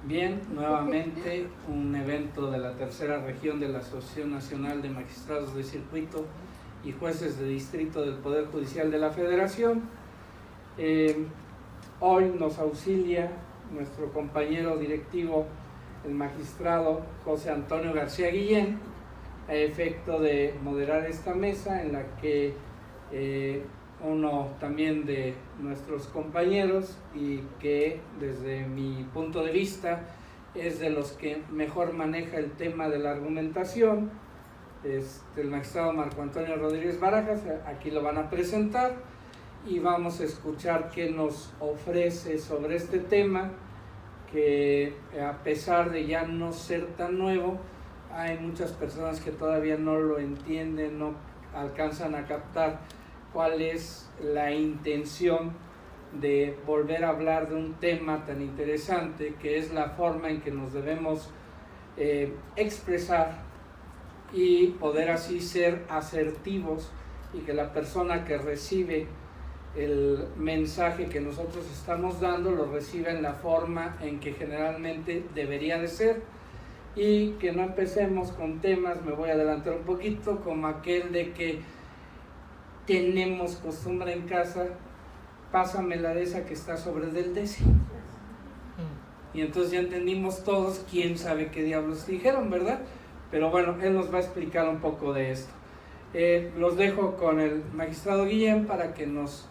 Bien, nuevamente un evento de la tercera región de la Asociación Nacional de Magistrados de Circuito y Jueces de Distrito del Poder Judicial de la Federación. Hoy nos auxilia nuestro compañero directivo, el magistrado José Antonio García Guillén, a efecto de moderar esta mesa en la que uno también de nuestros compañeros y que desde mi punto de vista es de los que mejor maneja el tema de la argumentación, el magistrado Marco Antonio Rodríguez Barajas. Aquí lo van a presentar y vamos a escuchar qué nos ofrece sobre este tema, que a pesar de ya no ser tan nuevo, hay muchas personas que todavía no lo entienden, no alcanzan a captar cuál es la intención de volver a hablar de un tema tan interesante, que es la forma en que nos debemos expresar y poder así ser asertivos, y que la persona que recibe el mensaje que nosotros estamos dando lo reciba en la forma en que generalmente debería de ser, y que no empecemos con temas, me voy a adelantar un poquito, como aquel de que tenemos costumbre en casa, pásame la de esa que está sobre del décimo. Y entonces ya entendimos todos, quién sabe qué diablos dijeron, ¿verdad? Pero bueno, él nos va a explicar un poco de esto. Los dejo con el magistrado Guillén para que nos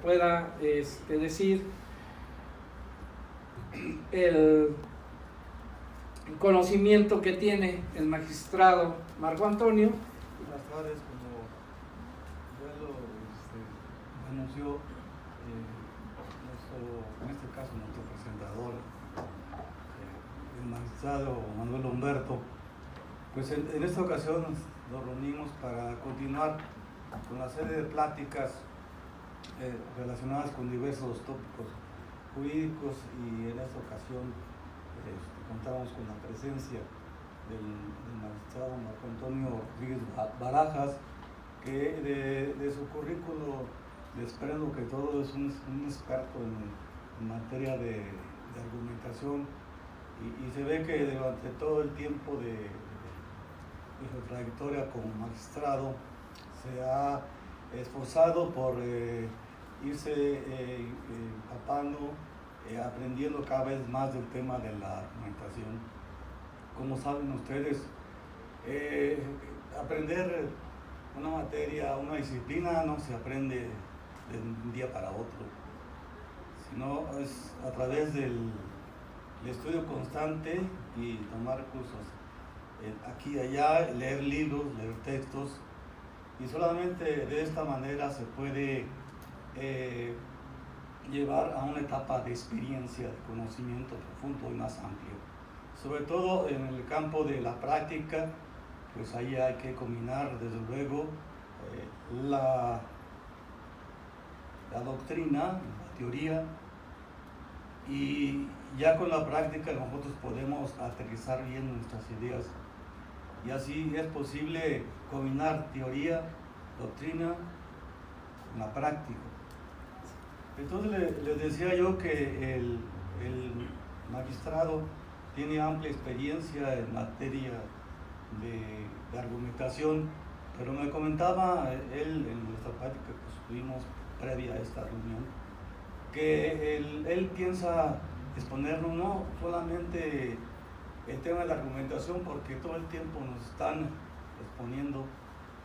pueda decir el conocimiento que tiene el magistrado Marco Antonio. Buenas tardes. Como ya lo anunció en este caso nuestro presentador, el magistrado Manuel Humberto, pues en esta ocasión nos reunimos para continuar con la serie de pláticas relacionadas con diversos tópicos jurídicos, y en esta ocasión contamos con la presencia del magistrado Marco Antonio Rodríguez Barajas, que de su currículo desprendo que todo es un experto en materia de argumentación, y se ve que durante todo el tiempo de su trayectoria como magistrado se ha esforzado por irse empapando, aprendiendo cada vez más del tema de la argumentación. Como saben ustedes, aprender una materia, una disciplina, no se aprende de un día para otro, sino es a través del estudio constante y tomar cursos aquí y allá, leer libros, leer textos, y solamente de esta manera se puede llevar a una etapa de experiencia, de conocimiento profundo y más amplio. Sobre todo en el campo de la práctica, pues ahí hay que combinar desde luego la doctrina, la teoría, y ya con la práctica nosotros podemos aterrizar bien nuestras ideas, y así es posible combinar teoría, doctrina con la práctica. Entonces les decía yo que el magistrado tiene amplia experiencia en materia de argumentación, pero me comentaba él en nuestra práctica que tuvimos previa a esta reunión, que él piensa exponernos no solamente el tema de la argumentación, porque todo el tiempo nos están exponiendo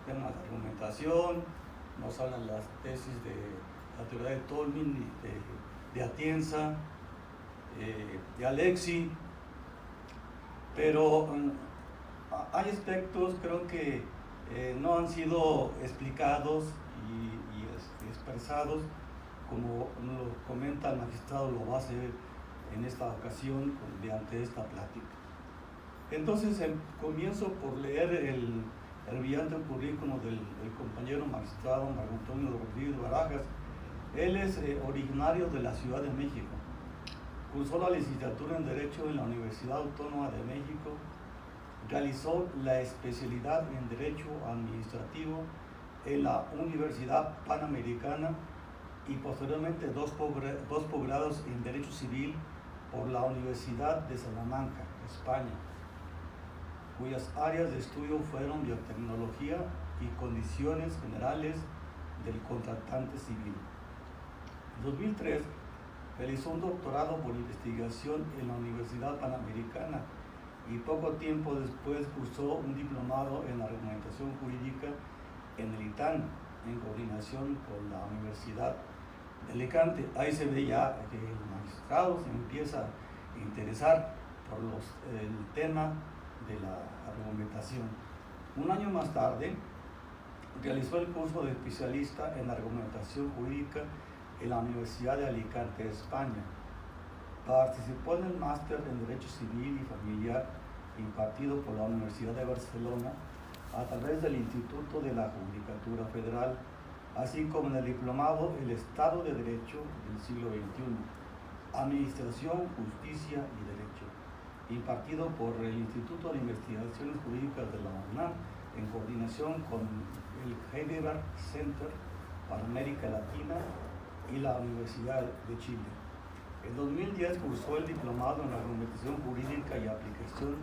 temas de argumentación, nos hablan las tesis de la teoría de Tolmin, de Atienza, de Alexi, pero hay aspectos creo que no han sido explicados y expresados como lo comenta el magistrado, lo va a hacer en esta ocasión mediante esta plática. Entonces comienzo por leer el brillante currículum del compañero magistrado Marco Antonio Rodríguez Barajas. Él es originario de la Ciudad de México. Cursó la licenciatura en Derecho en la Universidad Autónoma de México. Realizó la especialidad en Derecho Administrativo en la Universidad Panamericana, y posteriormente dos posgrados en Derecho Civil por la Universidad de Salamanca, España, cuyas áreas de estudio fueron biotecnología y condiciones generales del contratante civil. En 2003 realizó un doctorado por investigación en la Universidad Panamericana y poco tiempo después cursó un diplomado en argumentación jurídica en el ITAN, en coordinación con la Universidad de Alicante. Ahí se ve ya que el magistrado se empieza a interesar por el tema de la argumentación. Un año más tarde realizó el curso de especialista en argumentación jurídica en la Universidad de Alicante, España. Participó en el máster en Derecho Civil y Familiar impartido por la Universidad de Barcelona a través del Instituto de la Judicatura Federal, así como en el diplomado El Estado de Derecho del siglo XXI, Administración, Justicia y Derecho, impartido por el Instituto de Investigaciones Jurídicas de la UNAM en coordinación con el Heidelberg Center para América Latina y la Universidad de Chile. En 2010 cursó el diplomado en argumentación jurídica y aplicación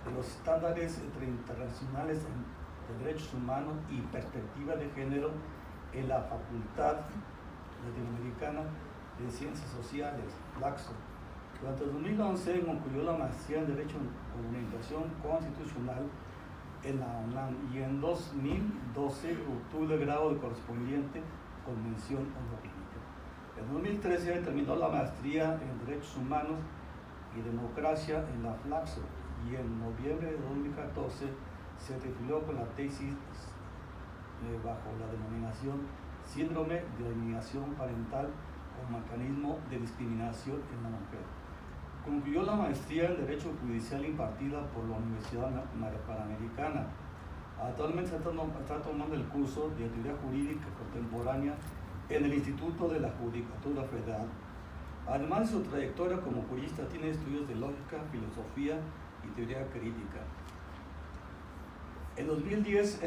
de los estándares internacionales de derechos humanos y perspectiva de género en la Facultad Latinoamericana de Ciencias Sociales, LACSO. Durante el 2011 concluyó la maestría en Derecho en Comunicación Constitucional en la UNAM y en 2012 obtuvo el grado de correspondiente con mención honorífica. En 2013 terminó la maestría en Derechos Humanos y Democracia en la FLACSO y en noviembre de 2014 se tituló con la tesis bajo la denominación Síndrome de Alienación Parental como mecanismo de discriminación en la mujer. Concluyó la maestría en Derecho Judicial impartida por la Universidad Panamericana. Actualmente está tomando el curso de Teoría Jurídica Contemporánea en el Instituto de la Judicatura Federal. Además de su trayectoria como jurista, tiene estudios de lógica, filosofía y teoría crítica. En 2010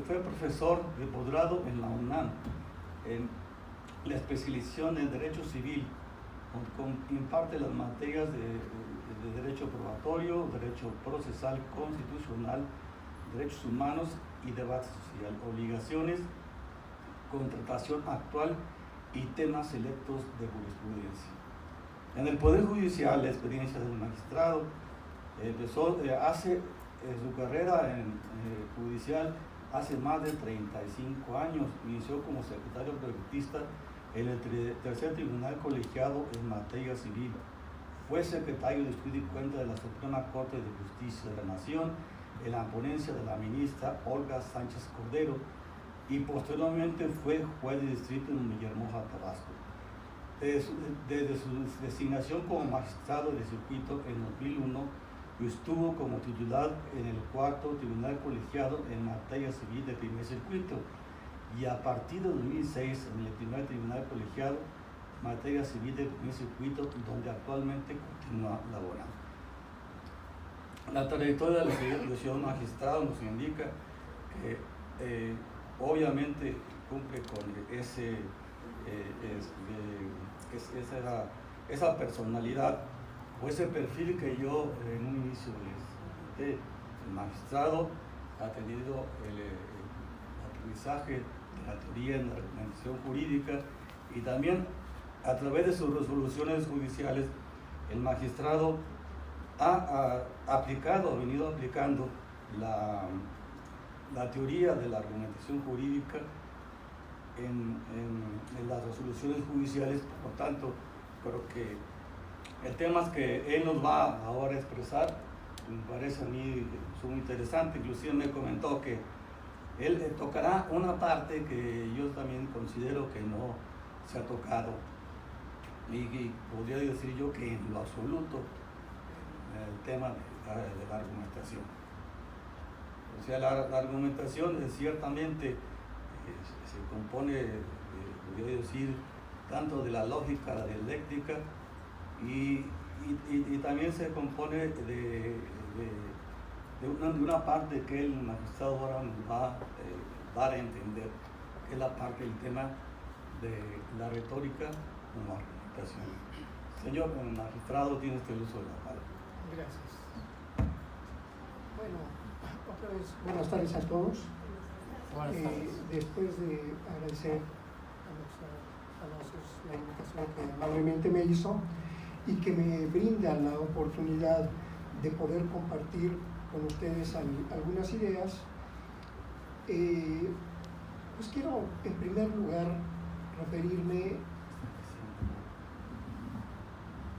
fue profesor de posgrado en la UNAM, en la especialización en Derecho Civil, imparte las materias de Derecho Probatorio, Derecho Procesal Constitucional, Derechos Humanos y Debate Social, Obligaciones, Contratación Actual y temas selectos de jurisprudencia. En el Poder Judicial, la experiencia del magistrado empezó hace su carrera judicial hace más de 35 años. Inició como secretario proyectista en el tercer tribunal colegiado en materia civil. Fue secretario de Estudio y Cuenta de la Suprema Corte de Justicia de la Nación en la ponencia de la ministra Olga Sánchez Cordero y posteriormente fue juez de distrito en Villahermosa, Tabasco. Desde su designación como magistrado de circuito en 2001, estuvo como titular en el cuarto tribunal colegiado en materia civil de primer circuito y a partir de 2006 en el primer tribunal colegiado en materia civil de primer circuito, donde actualmente continúa laborando. La trayectoria del señor magistrado nos indica que obviamente cumple con esa personalidad o ese perfil que yo en un inicio les comenté. El magistrado ha tenido el aprendizaje de la teoría en la argumentación jurídica y también a través de sus resoluciones judiciales el magistrado ha venido aplicando la teoría de la argumentación jurídica en las resoluciones judiciales. Por lo tanto, creo que el tema que él nos va ahora a expresar me parece a mí muy interesante. Inclusive me comentó que él tocará una parte que yo también considero que no se ha tocado y podría decir yo que en lo absoluto el tema de la argumentación. O sea, la argumentación ciertamente se compone, podría decir, tanto de la lógica, la dialéctica, y también se compone de una parte que el magistrado ahora nos va a dar a entender, que es la parte del tema de la retórica como argumentación. Señor magistrado, tiene usted el uso de la palabra. Gracias. Bueno, otra vez, buenas tardes a todos. Después de agradecer a la invitación que amablemente me hizo y que me brinda la oportunidad de poder compartir con ustedes algunas ideas, pues quiero en primer lugar referirme,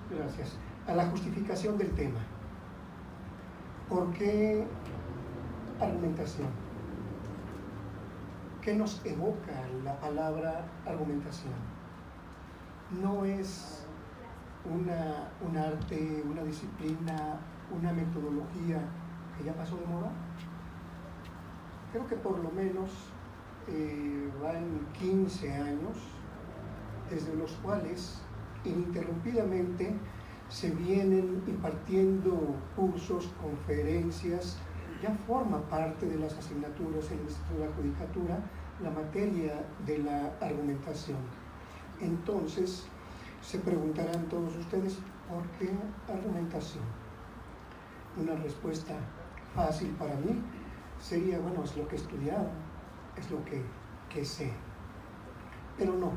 gracias, a la justificación del tema. ¿Por qué argumentación? ¿Qué nos evoca la palabra argumentación? No es un arte, una disciplina, una metodología que ya pasó de moda. Creo que por lo menos van 15 años desde los cuales ininterrumpidamente se vienen impartiendo cursos, conferencias, ya forma parte de las asignaturas en el Instituto de la Judicatura la materia de la argumentación. Entonces, se preguntarán todos ustedes, ¿por qué argumentación? Una respuesta fácil para mí sería, bueno, es lo que he estudiado, es lo que sé. Pero no,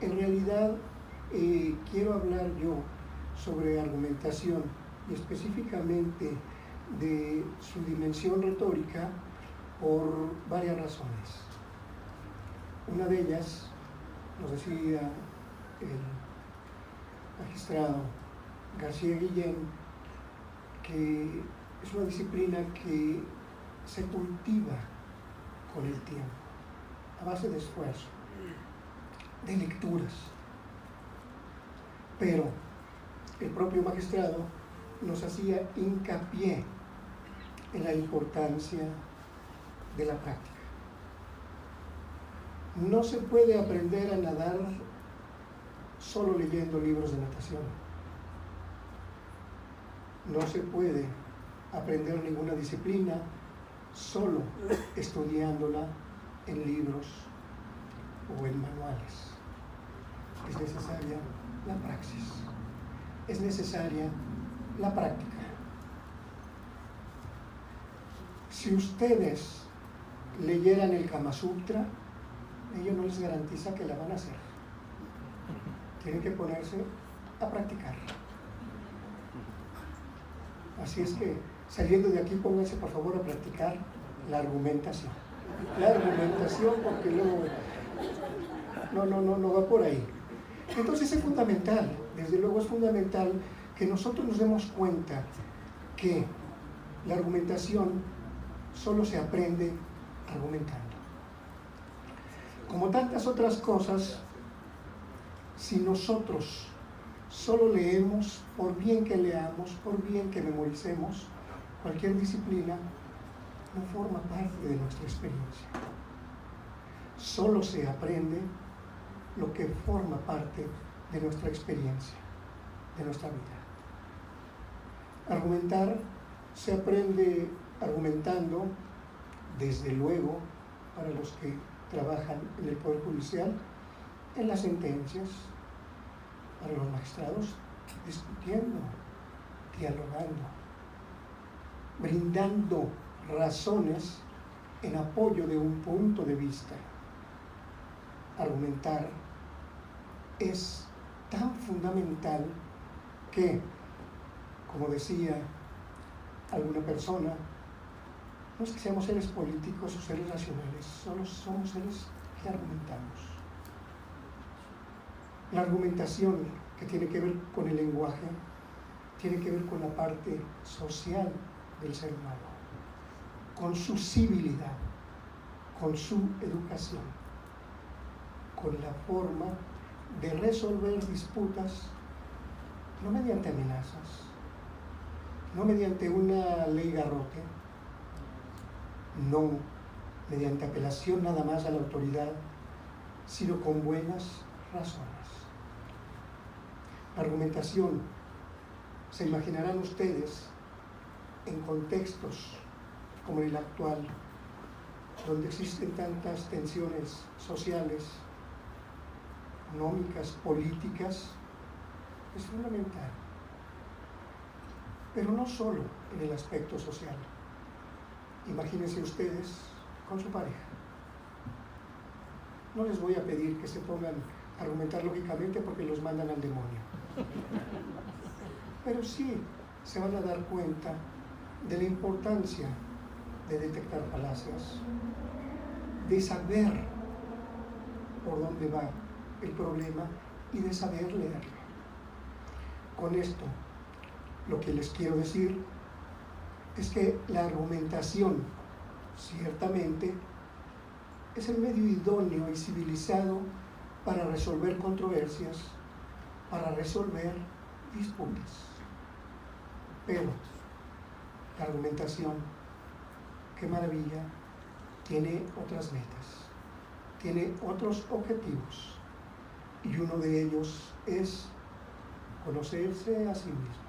en realidad quiero hablar yo sobre argumentación y específicamente de su dimensión retórica por varias razones. Una de ellas, nos decía el magistrado García Guillén, que es una disciplina que se cultiva con el tiempo, a base de esfuerzo, de lecturas. Pero el propio magistrado nos hacía hincapié en la importancia de la práctica. No se puede aprender a nadar solo leyendo libros de natación. No se puede aprender ninguna disciplina solo estudiándola en libros o en manuales. Es necesaria la praxis. Es necesaria la práctica. Si ustedes leyeran el Kama Sutra, ello no les garantiza que la van a hacer. Tienen que ponerse a practicar. Así es que, saliendo de aquí, pónganse por favor a practicar la argumentación. La argumentación, porque luego no va por ahí. Entonces es fundamental, desde luego es fundamental que nosotros nos demos cuenta que la argumentación solo se aprende argumentando. Como tantas otras cosas, si nosotros solo leemos, por bien que leamos, por bien que memoricemos, cualquier disciplina no forma parte de nuestra experiencia. Solo se aprende lo que forma parte de nuestra experiencia, de nuestra vida. Argumentar se aprende argumentando, desde luego, para los que trabajan en el Poder Judicial, en las sentencias, para los magistrados, discutiendo, dialogando, brindando razones en apoyo de un punto de vista. Argumentar es tan fundamental que, como decía alguna persona, no es que seamos seres políticos o seres racionales, solo somos seres que argumentamos. La argumentación, que tiene que ver con el lenguaje, tiene que ver con la parte social del ser humano, con su civilidad, con su educación, con la forma de resolver disputas, no mediante amenazas, no mediante una ley garrote, no mediante apelación nada más a la autoridad, sino con buenas razones. La argumentación, se imaginarán ustedes, en contextos como el actual, donde existen tantas tensiones sociales, económicas, políticas, es fundamental. Pero no solo en el aspecto social. Imagínense ustedes con su pareja. No les voy a pedir que se pongan a argumentar lógicamente porque los mandan al demonio. Pero sí se van a dar cuenta de la importancia de detectar falacias, de saber por dónde va el problema y de saber leerlo. Con esto, lo que les quiero decir es que la argumentación, ciertamente, es el medio idóneo y civilizado para resolver controversias, para resolver disputas. Pero la argumentación, qué maravilla, tiene otras metas, tiene otros objetivos, y uno de ellos es conocerse a sí mismo.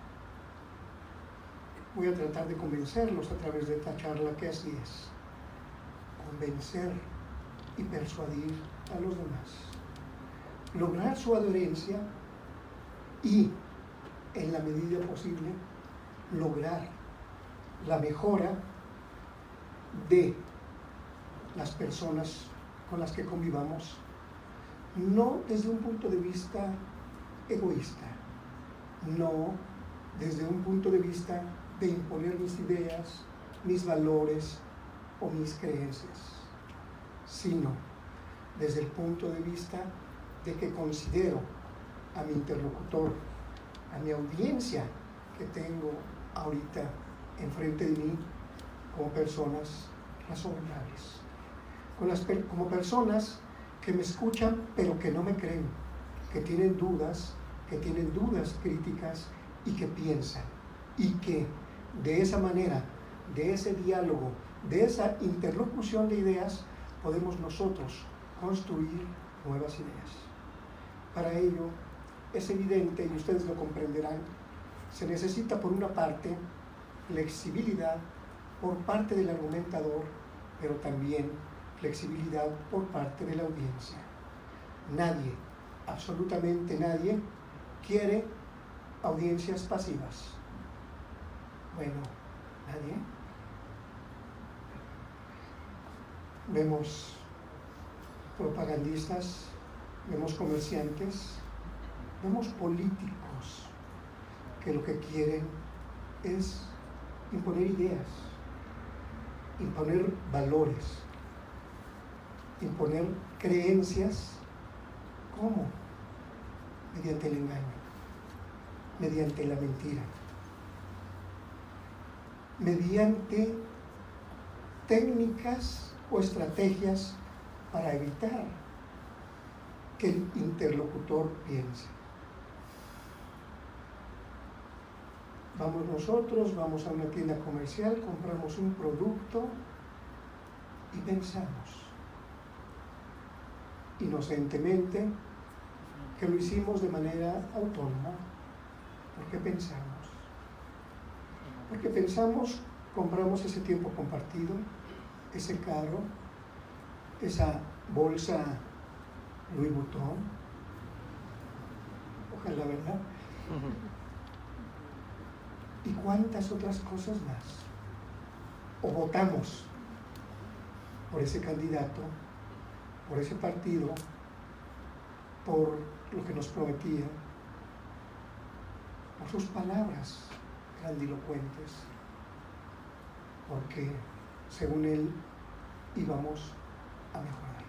Voy a tratar de convencerlos a través de esta charla que así es. Convencer y persuadir a los demás. Lograr su adherencia y, en la medida posible, lograr la mejora de las personas con las que convivamos, no desde un punto de vista egoísta, no desde un punto de vista de imponer mis ideas, mis valores o mis creencias, sino desde el punto de vista de que considero a mi interlocutor, a mi audiencia que tengo ahorita enfrente de mí, como personas razonables, como personas que me escuchan pero que no me creen, que tienen dudas críticas y que piensan, y que de esa manera, de ese diálogo, de esa interlocución de ideas, podemos nosotros construir nuevas ideas. Para ello, es evidente, y ustedes lo comprenderán, se necesita por una parte flexibilidad por parte del argumentador, pero también flexibilidad por parte de la audiencia. Nadie, absolutamente nadie, quiere audiencias pasivas. Bueno, nadie. Vemos propagandistas, vemos comerciantes, vemos políticos que lo que quieren es imponer ideas, imponer valores, imponer creencias. ¿Cómo? Mediante el engaño, mediante la mentira, mediante técnicas o estrategias para evitar que el interlocutor piense. Vamos nosotros, vamos a una tienda comercial, compramos un producto y pensamos inocentemente que lo hicimos de manera autónoma. ¿Por qué pensamos? Porque pensamos, compramos ese tiempo compartido, ese carro, esa bolsa Louis Vuitton, ojalá, ¿verdad? Y cuántas otras cosas más. O votamos por ese candidato, por ese partido, por lo que nos prometía, por sus palabras grandilocuentes, porque según él íbamos a mejorar.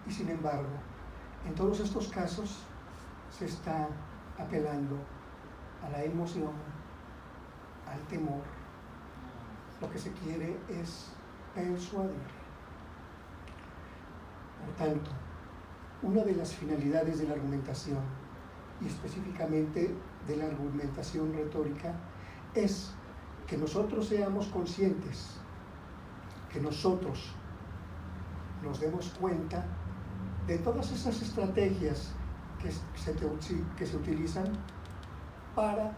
Y sin embargo, en todos estos casos se está apelando a la emoción, al temor. Lo que se quiere es persuadir. Por tanto, una de las finalidades de la argumentación, y específicamente de la argumentación retórica, es que nosotros seamos conscientes, que nosotros nos demos cuenta de todas esas estrategias que se utilizan para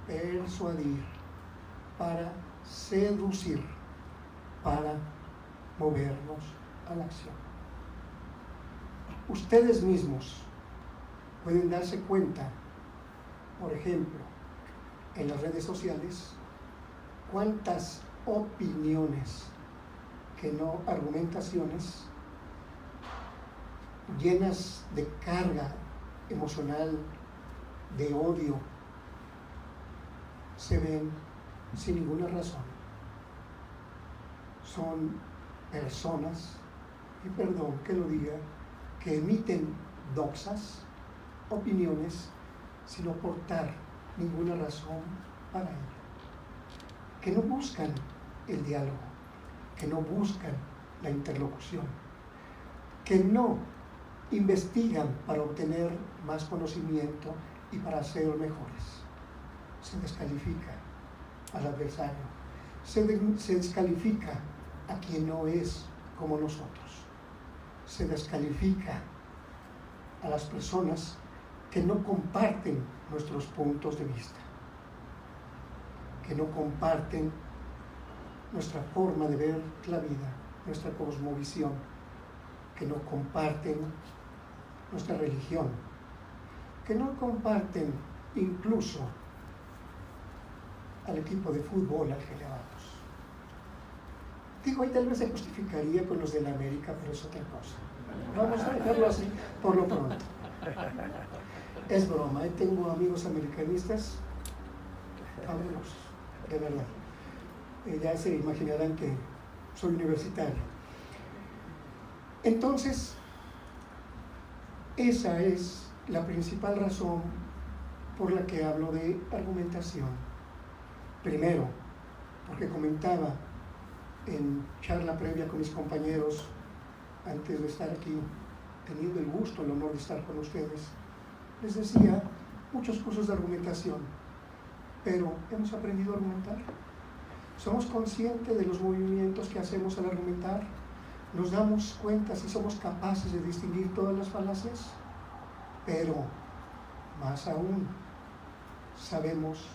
persuadir, para seducir, para movernos a la acción. Ustedes mismos pueden darse cuenta Por ejemplo, en las redes sociales, cuántas opiniones, que no argumentaciones, llenas de carga emocional, de odio, se ven sin ninguna razón. Son personas, y perdón que lo diga, que emiten doxas, opiniones, sin aportar ninguna razón para ello. Que no buscan el diálogo, que no buscan la interlocución, que no investigan para obtener más conocimiento y para ser mejores. Se descalifica al adversario, se descalifica a quien no es como nosotros, se descalifica a las personas que no comparten nuestros puntos de vista, que no comparten nuestra forma de ver la vida, nuestra cosmovisión, que no comparten nuestra religión, que no comparten incluso al equipo de fútbol al que le vamos. Digo, ahí tal vez se justificaría con los de la América, pero es otra cosa. Vamos a dejarlo así por lo pronto. Es broma, tengo amigos americanistas fabulosos, de verdad. Ya se imaginarán que soy universitario. Entonces, esa es la principal razón por la que hablo de argumentación. Primero, porque comentaba en charla previa con mis compañeros, antes de estar aquí, teniendo el gusto, el honor de estar con ustedes, les decía muchos cursos de argumentación, pero hemos aprendido a argumentar. Somos conscientes de los movimientos que hacemos al argumentar, nos damos cuenta si somos capaces de distinguir todas las falacias, pero más aún, sabemos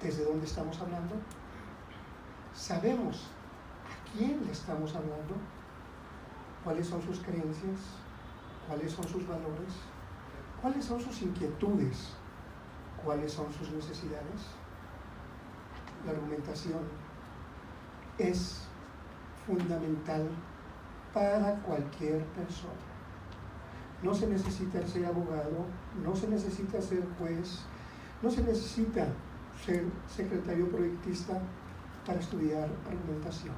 desde dónde estamos hablando, sabemos a quién le estamos hablando, cuáles son sus creencias, cuáles son sus valores, cuáles son sus inquietudes, cuáles son sus necesidades. La argumentación es fundamental para cualquier persona. No se necesita ser abogado, no se necesita ser juez, no se necesita ser secretario proyectista para estudiar argumentación.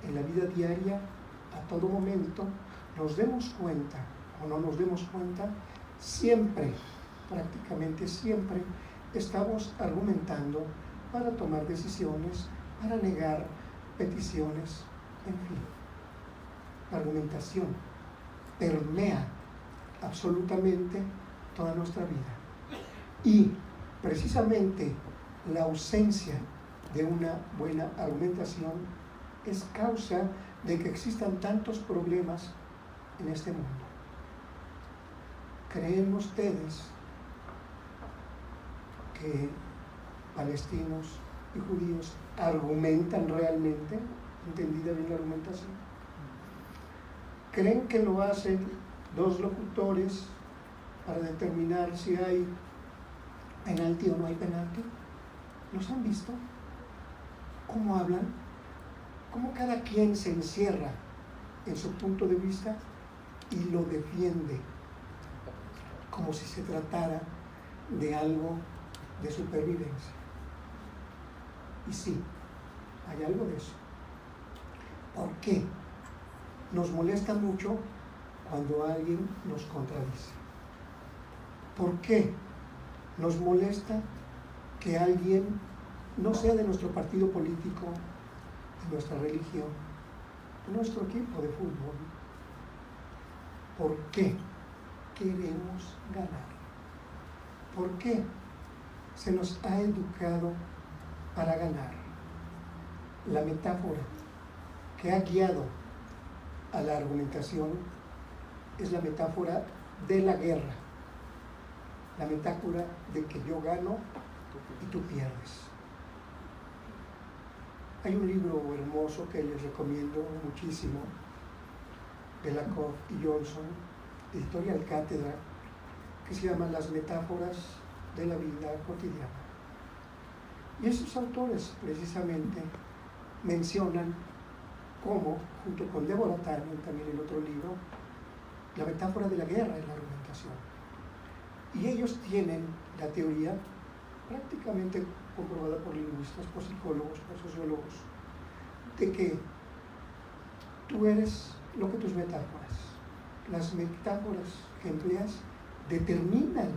En la vida diaria, a todo momento, nos demos cuenta o no nos demos cuenta, siempre, prácticamente siempre, estamos argumentando para tomar decisiones, para negar peticiones, en fin. La argumentación permea absolutamente toda nuestra vida. Y precisamente la ausencia de una buena argumentación es causa de que existan tantos problemas en este mundo. ¿Creen ustedes que palestinos y judíos argumentan realmente, entendida bien la argumentación? ¿Creen que lo hacen dos locutores para determinar si hay penalti o no hay penalti? ¿Los han visto? ¿Cómo hablan? ¿Cómo cada quien se encierra en su punto de vista y lo defiende como si se tratara de algo de supervivencia? Y sí, hay algo de eso. ¿Por qué? Nos molesta mucho cuando alguien nos contradice. ¿Por qué nos molesta que alguien no sea de nuestro partido político, de nuestra religión, de nuestro equipo de fútbol? ¿Por qué queremos ganar? ¿Por qué se nos ha educado para ganar? La metáfora que ha guiado a la argumentación es la metáfora de la guerra, la metáfora de que yo gano y tú pierdes. Hay un libro hermoso que les recomiendo muchísimo, de Lakoff y Johnson, editorial Cátedra, que se llama Las metáforas de la vida cotidiana. Y esos autores precisamente mencionan cómo, junto con Deborah Tannen, también en otro libro, la metáfora de la guerra en la argumentación. Y ellos tienen la teoría prácticamente comprobada por lingüistas, por psicólogos, por sociólogos, de que tú eres lo que tus metáforas, las metáforas que empleas determinan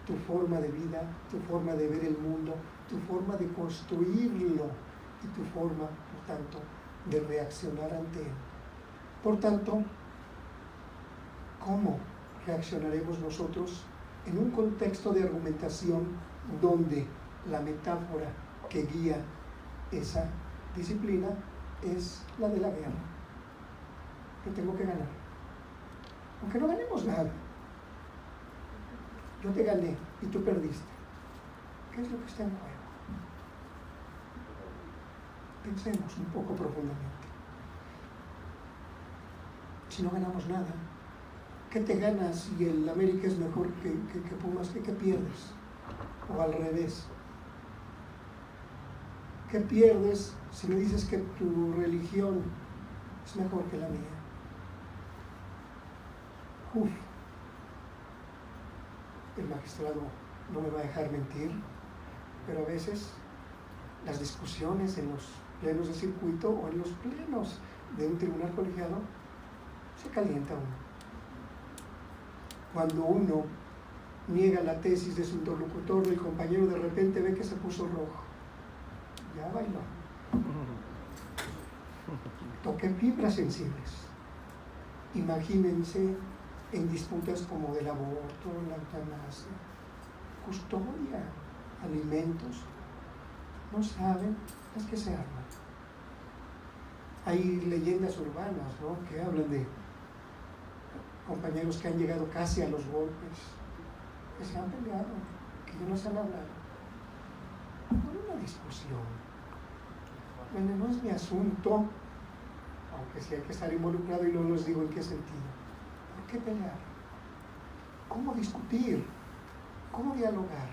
tu forma de vida, tu forma de ver el mundo, tu forma de construirlo y tu forma, por tanto, de reaccionar ante él. Por tanto, ¿cómo reaccionaremos nosotros en un contexto de argumentación donde la metáfora que guía esa disciplina es la de la guerra? Yo tengo que ganar. Aunque no ganemos nada. Yo te gané y tú perdiste. ¿Qué es lo que está en juego? Pensemos un poco profundamente. Si no ganamos nada, ¿qué te ganas si el América es mejor que Pumas? ¿Qué pierdes? O al revés. ¿Qué pierdes si me dices que tu religión es mejor que la mía? El magistrado no me va a dejar mentir, pero a veces las discusiones en los plenos de circuito o en los plenos de un tribunal colegiado se calienta uno. Cuando uno niega la tesis de su interlocutor, del compañero, de repente ve que se puso rojo. Ya bailó. Toqué fibras sensibles. Imagínense en disputas como del aborto, la eutanasia, custodia, alimentos. No saben las que se arman. Hay leyendas urbanas, ¿no?, que hablan de compañeros que han llegado casi a los golpes, que se han peleado, que ya no se han hablado. Por una discusión. Bueno, no es mi asunto, aunque sí hay que estar involucrado y no les digo en qué sentido. ¿Por qué pelear? ¿Cómo discutir? ¿Cómo dialogar?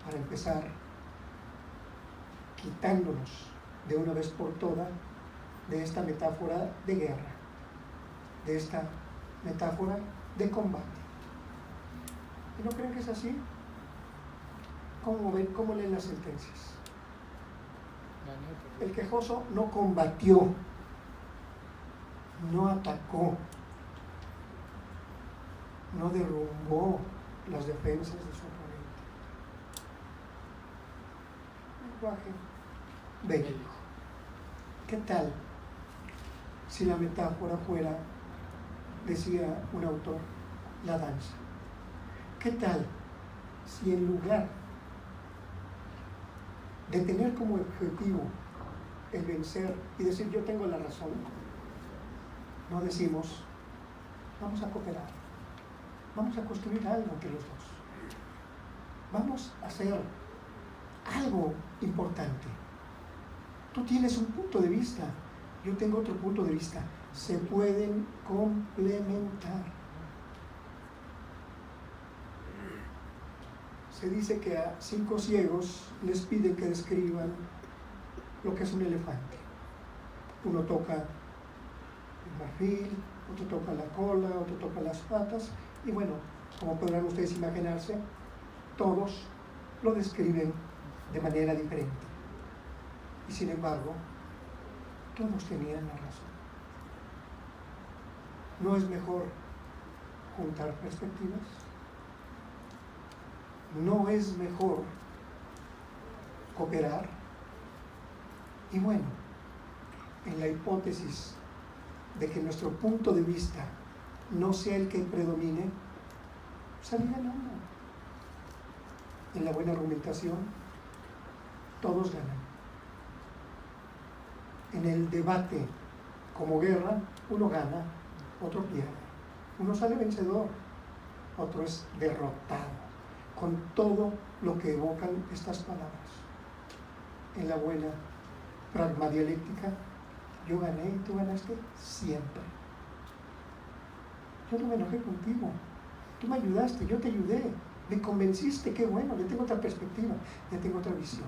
Para empezar, quitándonos de una vez por todas de esta metáfora de guerra, de esta metáfora de combate. ¿Y no creen que es así? ¿Cómo leen las sentencias? El quejoso no combatió, no atacó, no derrumbó las defensas de su oponente. Lenguaje bélico. ¿Qué tal si la metáfora fuera, decía un autor, la danza? ¿Qué tal si en lugar de tener como objetivo el vencer y decir yo tengo la razón, no decimos vamos a cooperar, vamos a construir algo entre los dos, vamos a hacer algo importante? Tú tienes un punto de vista, yo tengo otro punto de vista, se pueden complementar. Se dice que a 5 ciegos les piden que describan lo que es un elefante. Uno toca el marfil, otro toca la cola, otro toca las patas, y bueno, como podrán ustedes imaginarse, todos lo describen de manera diferente. Y sin embargo, todos tenían la razón. ¿No es mejor juntar perspectivas? ¿No es mejor cooperar? Y bueno, en la hipótesis de que nuestro punto de vista no sea el que predomine, salir ganando. En la buena argumentación, todos ganan. En el debate como guerra, uno gana, otro pierde. Uno sale vencedor, otro es derrotado, con todo lo que evocan estas palabras. En la buena pragmadialéctica, yo gané y tú ganaste siempre. Yo no me enojé contigo, tú me ayudaste, yo te ayudé, Me convenciste, qué bueno, ya tengo otra perspectiva, ya tengo otra visión.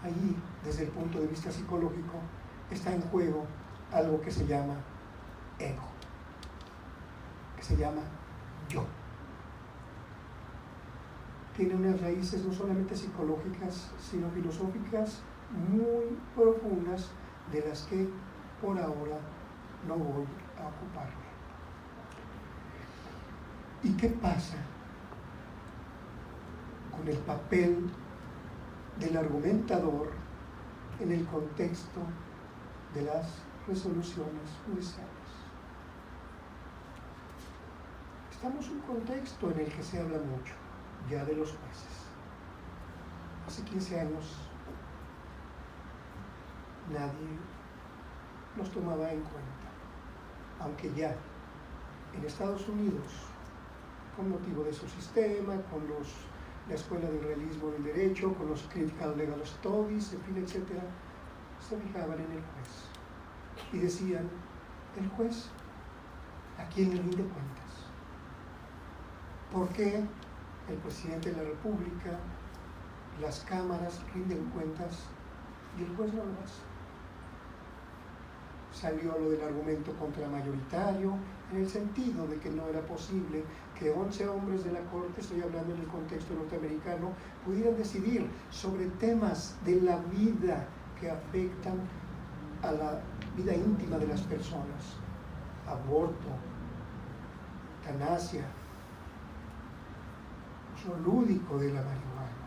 Allí, desde el punto de vista psicológico, está en juego algo que se llama ego, que se llama yo. Tiene unas raíces no solamente psicológicas, sino filosóficas muy profundas, de las que por ahora no voy a ocuparme. ¿Y qué pasa con el papel del argumentador en el contexto de las resoluciones judiciales? Estamos en un contexto en el que se habla mucho ya de los jueces. Hace 15 años nadie los tomaba en cuenta, aunque ya en Estados Unidos, con motivo de su sistema, con la Escuela del Realismo del Derecho, con los Critical Legal Studies, en fin, etc., se fijaban en el juez y decían: el juez, ¿a quién le rinde cuentas? ¿Por qué el presidente de la República, las cámaras rinden cuentas y el juez no lo hace? Salió lo del argumento contramayoritario, en el sentido de que no era posible que 11 hombres de la Corte, estoy hablando en el contexto norteamericano, pudieran decidir sobre temas de la vida que afectan a la vida íntima de las personas: aborto, eutanasia, uso lúdico de la marihuana,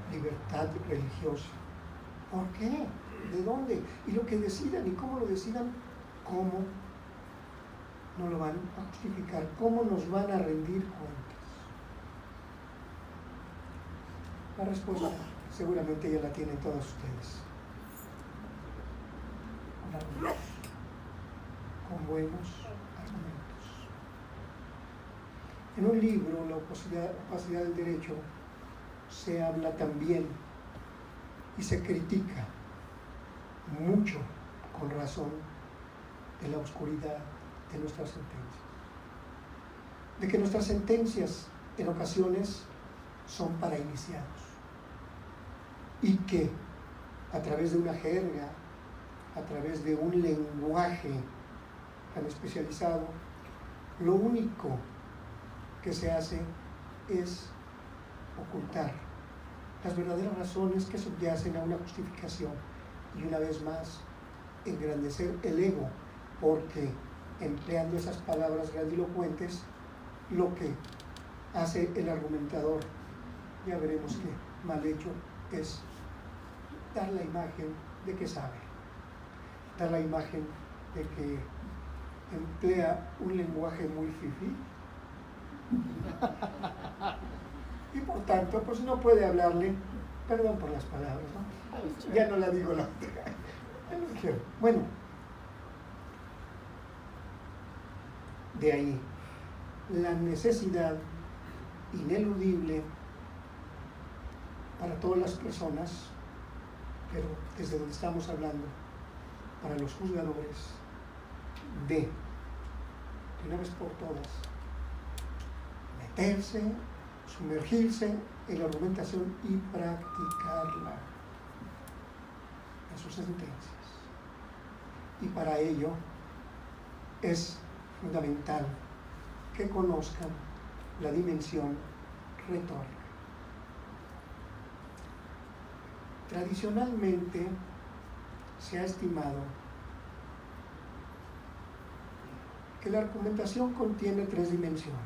libertad religiosa. ¿Por qué? ¿De dónde? Y lo que decidan y cómo lo decidan, ¿cómo no lo van a justificar? ¿Cómo nos van a rendir cuentas? La respuesta seguramente ya la tienen todos ustedes. Con buenos argumentos. En un libro, La opacidad del derecho, se habla también y se critica mucho, con razón, de la oscuridad de nuestras sentencias. De que nuestras sentencias en ocasiones son para iniciados. Y que a través de una jerga, a través de un lenguaje tan especializado, lo único que se hace es ocultar las verdaderas razones que subyacen a una justificación, y una vez más engrandecer el ego, porque empleando esas palabras grandilocuentes, lo que hace el argumentador, ya veremos que mal hecho, es dar la imagen de que sabe, dar la imagen de que emplea un lenguaje muy fifí y por tanto pues no puede hablarle, perdón por las palabras, ¿no? Ya no la digo la otra. Bueno, de ahí la necesidad ineludible para todas las personas, pero desde donde estamos hablando, para los juzgadores, de una vez por todas, meterse, sumergirse en la argumentación y practicarla en sus sentencias. Y para ello es fundamental que conozcan la dimensión retórica. Tradicionalmente se ha estimado que la argumentación contiene 3 dimensiones.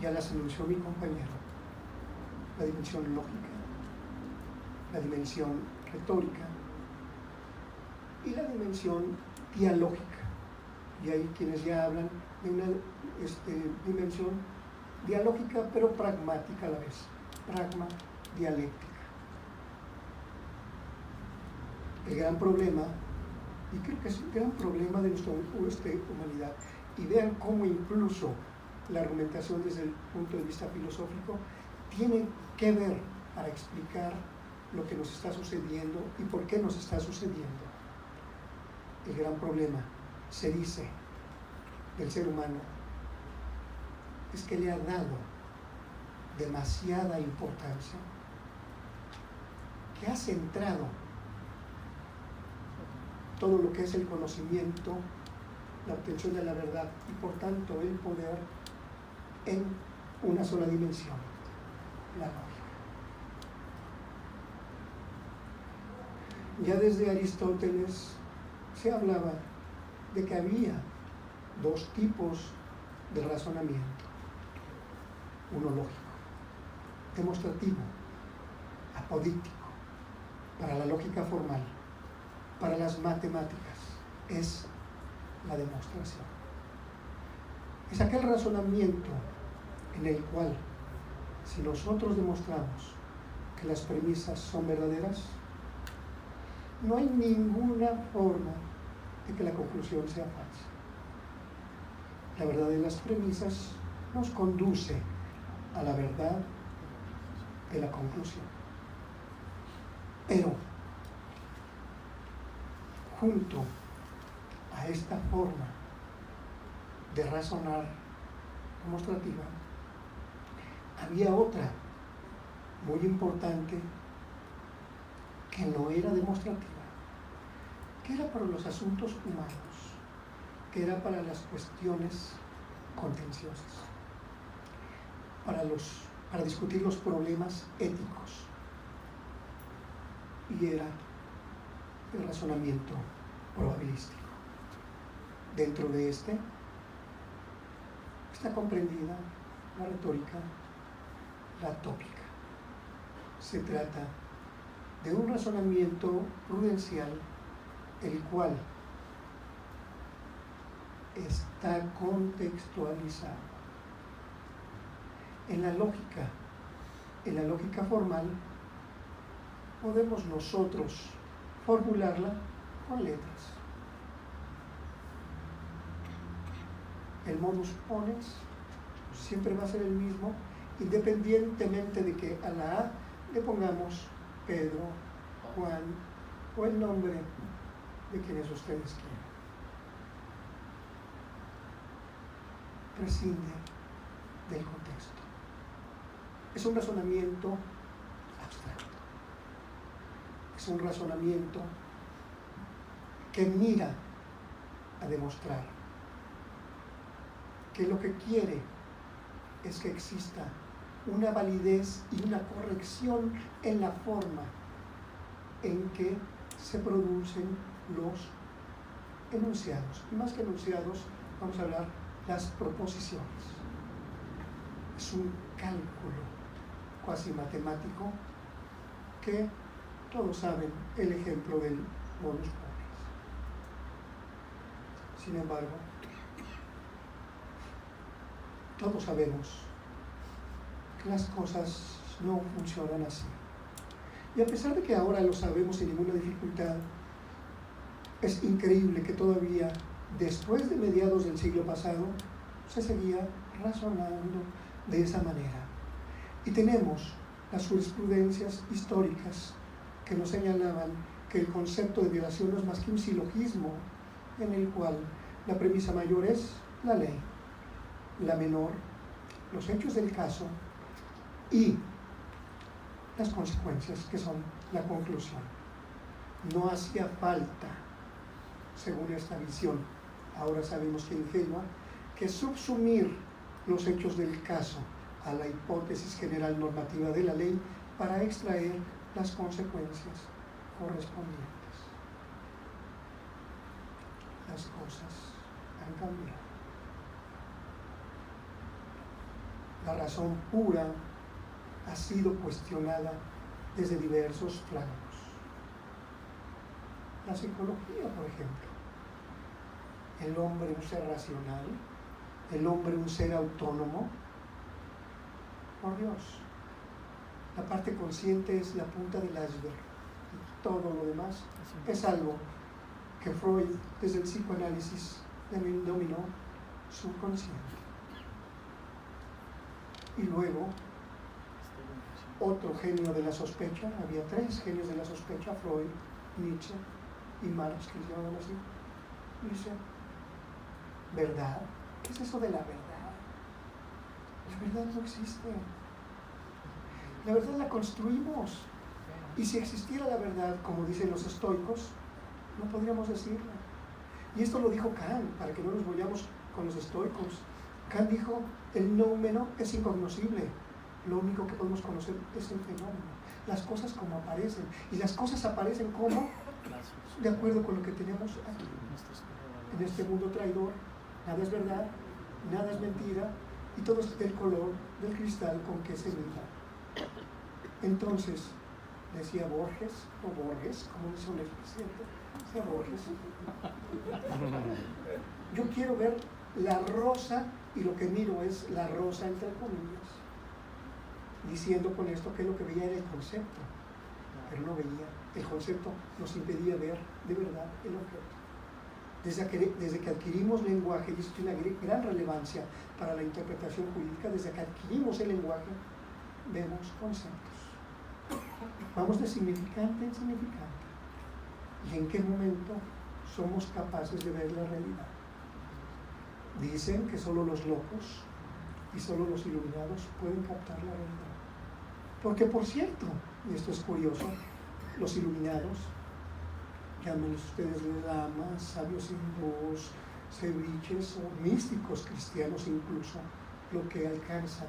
Ya las anunció mi compañero: la dimensión lógica, la dimensión retórica y la dimensión dialógica. Y hay quienes ya hablan de una dimensión dialógica, pero pragmática a la vez, pragma dialéctica. El gran problema, y creo que es un gran problema de nuestra humanidad, y vean cómo incluso la argumentación desde el punto de vista filosófico tiene que ver para explicar lo que nos está sucediendo y por qué nos está sucediendo. El gran problema, se dice, del ser humano es que le ha dado demasiada importancia, que ha centrado todo lo que es el conocimiento, la obtención de la verdad y por tanto el poder en una sola dimensión, la lógica. Ya desde Aristóteles se hablaba de que había dos tipos de razonamiento: uno lógico, demostrativo, apodíctico, para la lógica formal, para las matemáticas es la demostración. Es aquel razonamiento en el cual, si nosotros demostramos que las premisas son verdaderas, no hay ninguna forma de que la conclusión sea falsa. La verdad de las premisas nos conduce a la verdad de la conclusión. Pero, junto a esta forma de razonar demostrativa, había otra muy importante que no era demostrativa, que era para los asuntos humanos, que era para las cuestiones contenciosas, para discutir los problemas éticos, y era el razonamiento probabilístico. Dentro de este está comprendida la retórica, la tópica. Se trata de un razonamiento prudencial, el cual está contextualizado. En la lógica formal, podemos nosotros formularla con letras. El modus ponens siempre va a ser el mismo, independientemente de que a la A le pongamos Pedro, Juan o el nombre de quienes ustedes quieran. Prescinde del contexto. Es un razonamiento abstracto. Es un razonamiento que mira a demostrar que lo que quiere es que exista una validez y una corrección en la forma en que se producen los enunciados. Y más que enunciados, vamos a hablar las proposiciones. Es un cálculo cuasi matemático que todos saben el ejemplo del modus ponens. Sin embargo, todos sabemos que las cosas no funcionan así. Y a pesar de que ahora lo sabemos sin ninguna dificultad, es increíble que todavía, después de mediados del siglo pasado, se seguía razonando de esa manera. Y tenemos las jurisprudencias históricas que nos señalaban que el concepto de violación no es más que un silogismo en el cual la premisa mayor es la ley, la menor, los hechos del caso y las consecuencias, que son la conclusión. No hacía falta, según esta visión, ahora sabemos que ingenua, que subsumir los hechos del caso a la hipótesis general normativa de la ley para extraer las consecuencias correspondientes. Las cosas han cambiado. La razón pura ha sido cuestionada desde diversos flancos. La psicología, por ejemplo. El hombre un ser racional, el hombre un ser autónomo. Por Dios, la parte consciente es la punta del iceberg y todo lo demás es algo que Freud, desde el psicoanálisis, denominó subconsciente. Y luego, otro genio de la sospecha, había tres genios de la sospecha, Freud, Nietzsche y Marx, que se llamaban así. Dice, verdad, ¿Qué es eso de la verdad? La verdad no existe. La verdad la construimos. Y si existiera la verdad, como dicen los estoicos, no podríamos decirla. Y esto lo dijo Kant, para que no nos vayamos con los estoicos. Kant dijo, el noumeno es incognoscible. Lo único que podemos conocer es el fenómeno. Las cosas como aparecen. Y las cosas aparecen como de acuerdo con lo que tenemos aquí. En este mundo traidor, nada es verdad, nada es mentira, y todo es del color del cristal con que se mira. Entonces, decía Borges, o Borges, como dice un expresidente, decía Borges, yo quiero ver la rosa, y lo que miro es la rosa entre comillas, diciendo con esto que lo que veía era el concepto, pero no veía. El concepto nos impedía ver de verdad el objeto. Desde que adquirimos lenguaje, y esto tiene una gran relevancia para la interpretación jurídica, desde que adquirimos el lenguaje, vemos conceptos. Vamos de significante en significante. ¿Y en qué momento somos capaces de ver la realidad? Dicen que solo los locos y solo los iluminados pueden captar la realidad. Porque, por cierto, y esto es curioso, los iluminados, llámenlos ustedes lamas, sabios hindúes, ceviches o místicos cristianos incluso, lo que alcanzan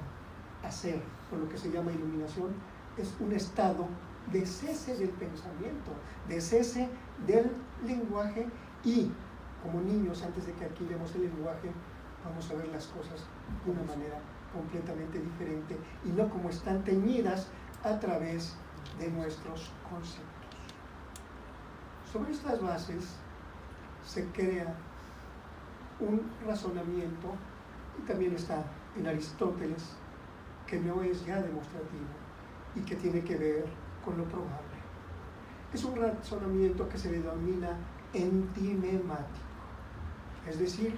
a hacer con lo que se llama iluminación es un estado de cese del pensamiento, de cese del lenguaje, y como niños, antes de que adquiramos el lenguaje, vamos a ver las cosas de una manera completamente diferente y no como están teñidas a través de nuestros conceptos. Sobre estas bases se crea un razonamiento, y también está en Aristóteles, que no es ya demostrativo y que tiene que ver con lo probable. Es un razonamiento que se denomina entimemático, es decir,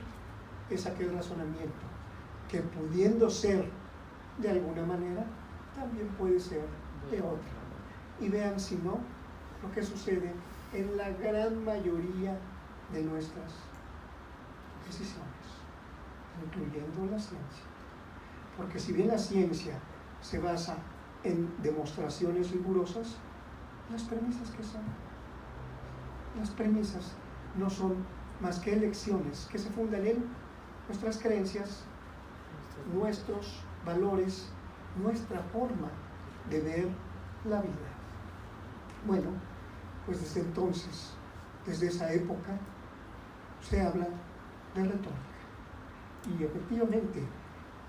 es aquel razonamiento que, pudiendo ser de alguna manera, también puede ser de otra. Y vean, si no, lo que sucede en la gran mayoría de nuestras decisiones, incluyendo la ciencia. Porque si bien la ciencia se basa en demostraciones rigurosas, las premisas que son, las premisas no son más que elecciones que se fundan en nuestras creencias, nuestros valores, nuestra forma de ver la vida. Bueno, pues desde entonces, desde esa época, se habla de retórica. Y efectivamente,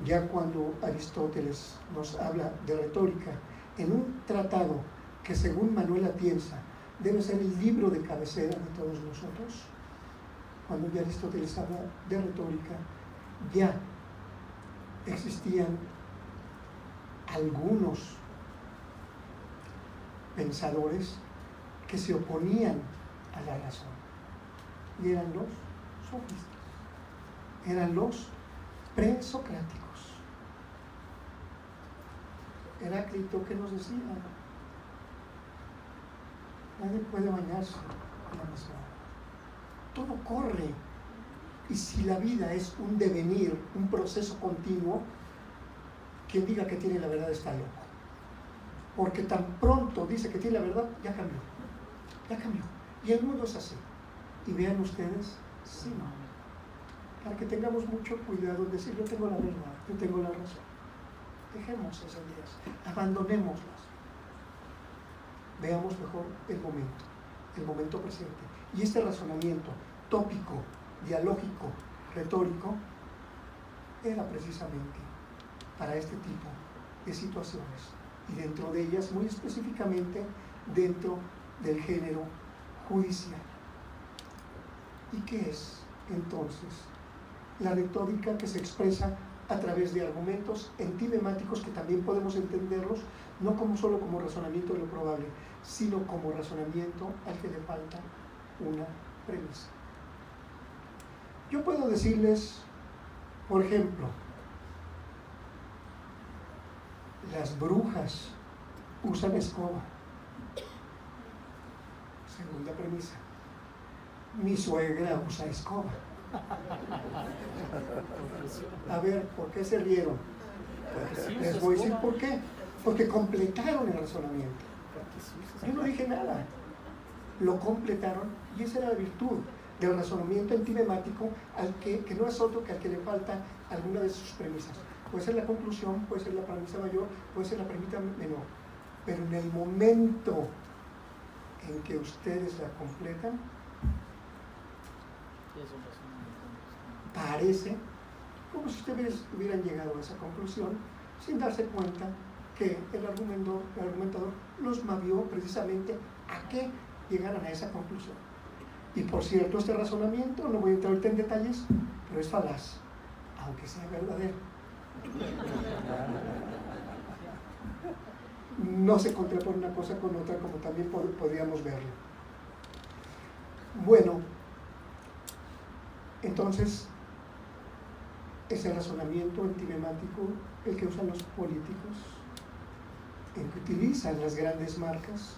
ya cuando Aristóteles nos habla de retórica en un tratado que, según Manuel Atienza, debe ser el libro de cabecera de todos nosotros, cuando ya Aristóteles habla de retórica, ya existían algunos pensadores que se oponían a la razón, y eran los sofistas, eran los presocráticos. Heráclito, ¿qué nos decía? Nadie puede bañarse en la misma agua. Todo corre, y si la vida es un devenir, un proceso continuo, quien diga que tiene la verdad está loco, porque tan pronto dice que tiene la verdad, ya cambió, y el mundo es así. Y vean ustedes, sí, no, para que tengamos mucho cuidado en decir yo tengo la verdad, yo tengo la razón. Dejemos esas ideas, abandonémoslas, veamos mejor el momento presente. Y este razonamiento tópico, dialógico, retórico, era precisamente para este tipo de situaciones, y dentro de ellas, muy específicamente, dentro del género judicial. ¿Y qué es, entonces, la retórica que se expresa a través de argumentos entimemáticos, que también podemos entenderlos no solo como razonamiento de lo probable, sino como razonamiento al que le falta una premisa? Yo puedo decirles, por ejemplo, las brujas usan escoba. Segunda premisa. Mi suegra usa escoba. A ver, ¿por qué se rieron? Les voy a decir por qué. Porque completaron el razonamiento. Yo no dije nada. Lo completaron y esa era la virtud del razonamiento antimemático, que no es otro que al que le falta alguna de sus premisas. Puede ser la conclusión, puede ser la premisa mayor, puede ser la premisa menor. Pero en el momento en que ustedes la completan, parece como si ustedes hubieran llegado a esa conclusión sin darse cuenta que el argumentador los movió precisamente a que llegaran a esa conclusión. Y por cierto, este razonamiento, no voy a entrar ahorita en detalles, pero es falaz, aunque sea verdadero. No se contrapone una cosa con otra, como también podríamos verlo. Bueno, entonces es el razonamiento antimemático el que usan los políticos, el que utilizan las grandes marcas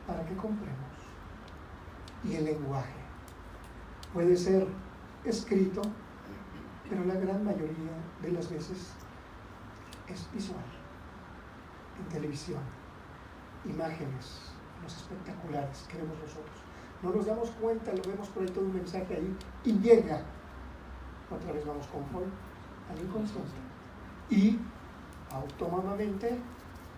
para que compremos. Y el lenguaje puede ser escrito, pero la gran mayoría de las veces es visual, en televisión, imágenes, los espectaculares que vemos nosotros. No nos damos cuenta, lo vemos por ahí todo un mensaje ahí y llega, otra vez vamos con Freud, al inconsciente. Y automáticamente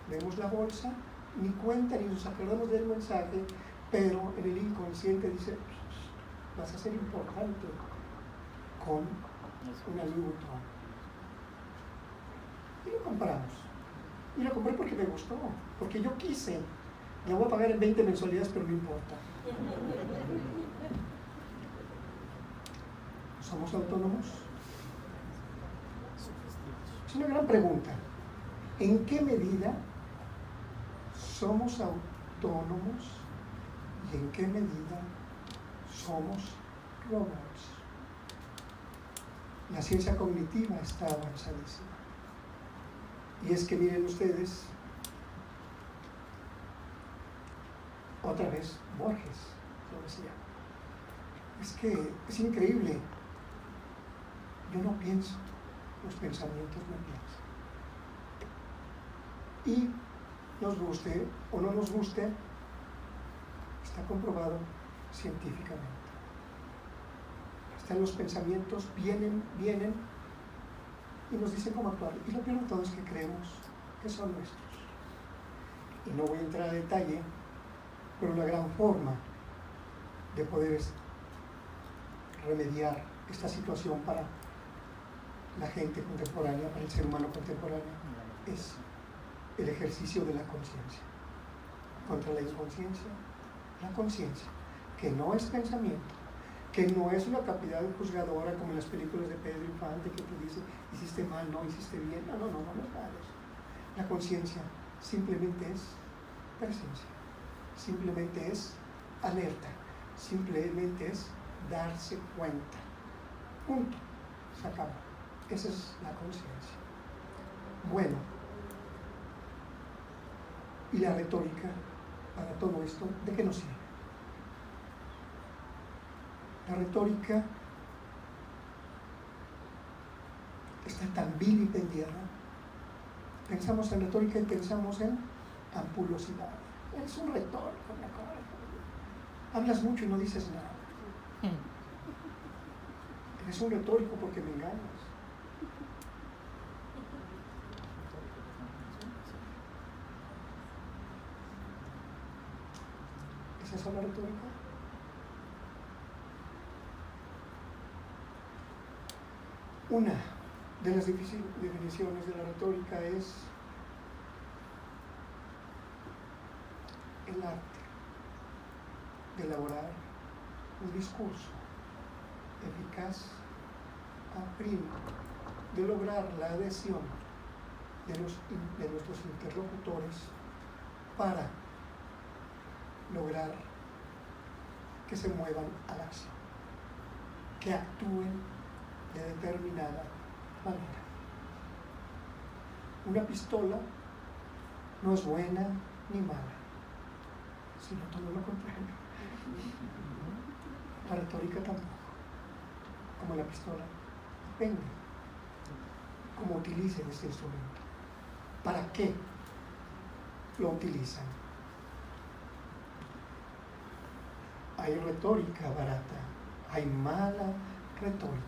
vemos la bolsa, ni cuenta ni nos acordamos del mensaje, pero en el inconsciente dice, vas a ser importante con una Louis Vuitton. Y lo compramos. Y lo compré porque me gustó, porque yo quise. La voy a pagar en 20 mensualidades, pero no importa. ¿Somos autónomos? Es una gran pregunta. ¿En qué medida somos autónomos y en qué medida somos robots? La ciencia cognitiva está avanzadísima. Y es que miren ustedes, otra vez Borges lo decía, es que es increíble, yo no pienso, los pensamientos me piensan. Y nos guste o no nos guste, está comprobado científicamente. Hasta los pensamientos vienen y nos dicen cómo actuar. Y lo peor de todo es que creemos que son nuestros. Y no voy a entrar a detalle, pero la gran forma de poder remediar esta situación para la gente contemporánea, para el ser humano contemporáneo, es el ejercicio de la conciencia. Contra la inconsciencia, la conciencia, que no es pensamiento, que no es una capacidad juzgadora como en las películas de Pedro Infante que te dice, hiciste mal, no, hiciste bien. No es nada de eso. La conciencia simplemente es presencia, simplemente es alerta, simplemente es darse cuenta. Punto. Se acaba. Esa es la conciencia. Bueno, y la retórica para todo esto, ¿de qué nos sirve? La retórica está tan vilipendiada. Pensamos en retórica y pensamos en ampulosidad. Eres un retórico, hablas mucho y no dices nada. Eres un retórico porque me engañas. ¿Es esa la retórica? Una de las definiciones de la retórica es el arte de elaborar un discurso eficaz a prima de lograr la adhesión de nuestros interlocutores para lograr que se muevan a la acción, que actúen de determinada manera. Una pistola no es buena ni mala, sino todo lo contrario. La retórica tampoco. como la pistola, depende cómo utilicen este instrumento. ¿Para qué lo utilizan? Hay retórica barata, hay mala retórica.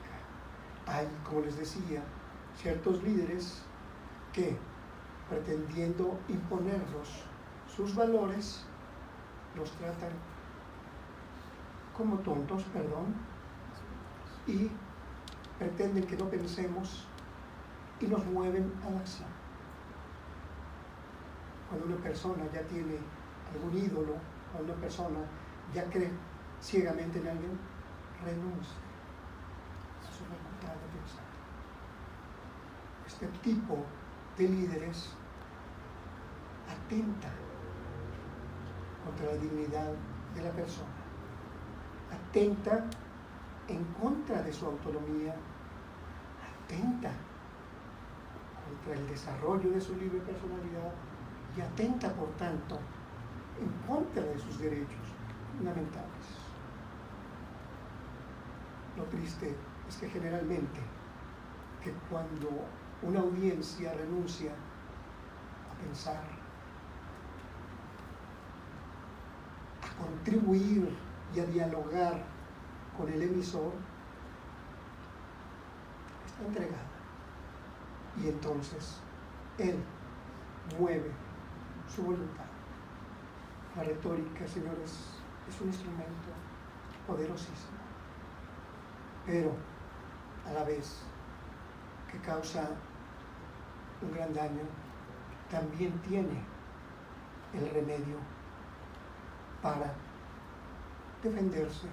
Hay, como les decía, ciertos líderes que, pretendiendo imponernos sus valores, los tratan como tontos, y pretenden que no pensemos y nos mueven a la acción. Cuando una persona ya tiene algún ídolo, cuando una persona ya cree ciegamente en alguien, renuncia a su facultad de pensar. Este tipo de líderes atenta contra la dignidad de la persona, atenta en contra de su autonomía, atenta contra el desarrollo de su libre personalidad y atenta, por tanto, en contra de sus derechos fundamentales. Lo triste es que generalmente, que cuando una audiencia renuncia a pensar, a contribuir y a dialogar con el emisor, está entregada. Y entonces él mueve su voluntad. La retórica, señores, es un instrumento poderosísimo, pero a la vez que causa un gran daño, también tiene el remedio para defenderse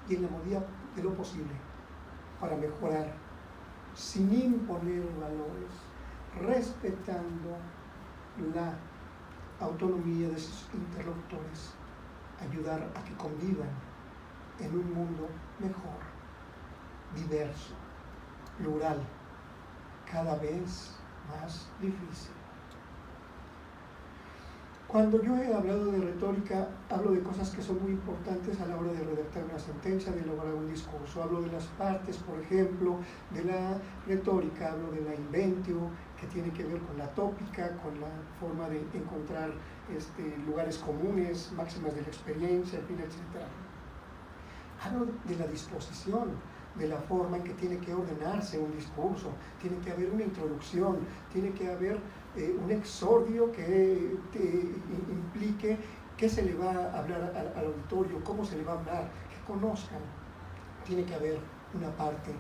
y en la medida de lo posible para mejorar sin imponer valores, respetando la autonomía de sus interlocutores, ayudar a que convivan en un mundo mejor, diverso, plural, cada vez más difícil. Cuando yo he hablado de retórica, hablo de cosas que son muy importantes a la hora de redactar una sentencia, de elaborar un discurso. Hablo de las partes, por ejemplo, de la retórica, hablo de la inventio, que tiene que ver con la tópica, con la forma de encontrar lugares comunes, máximas de la experiencia, en fin, etc. Hablo de la disposición, de la forma en que tiene que ordenarse un discurso, tiene que haber una introducción, tiene que haber un exordio que implique qué se le va a hablar al auditorio, cómo se le va a hablar, que conozcan. Tiene que haber una parte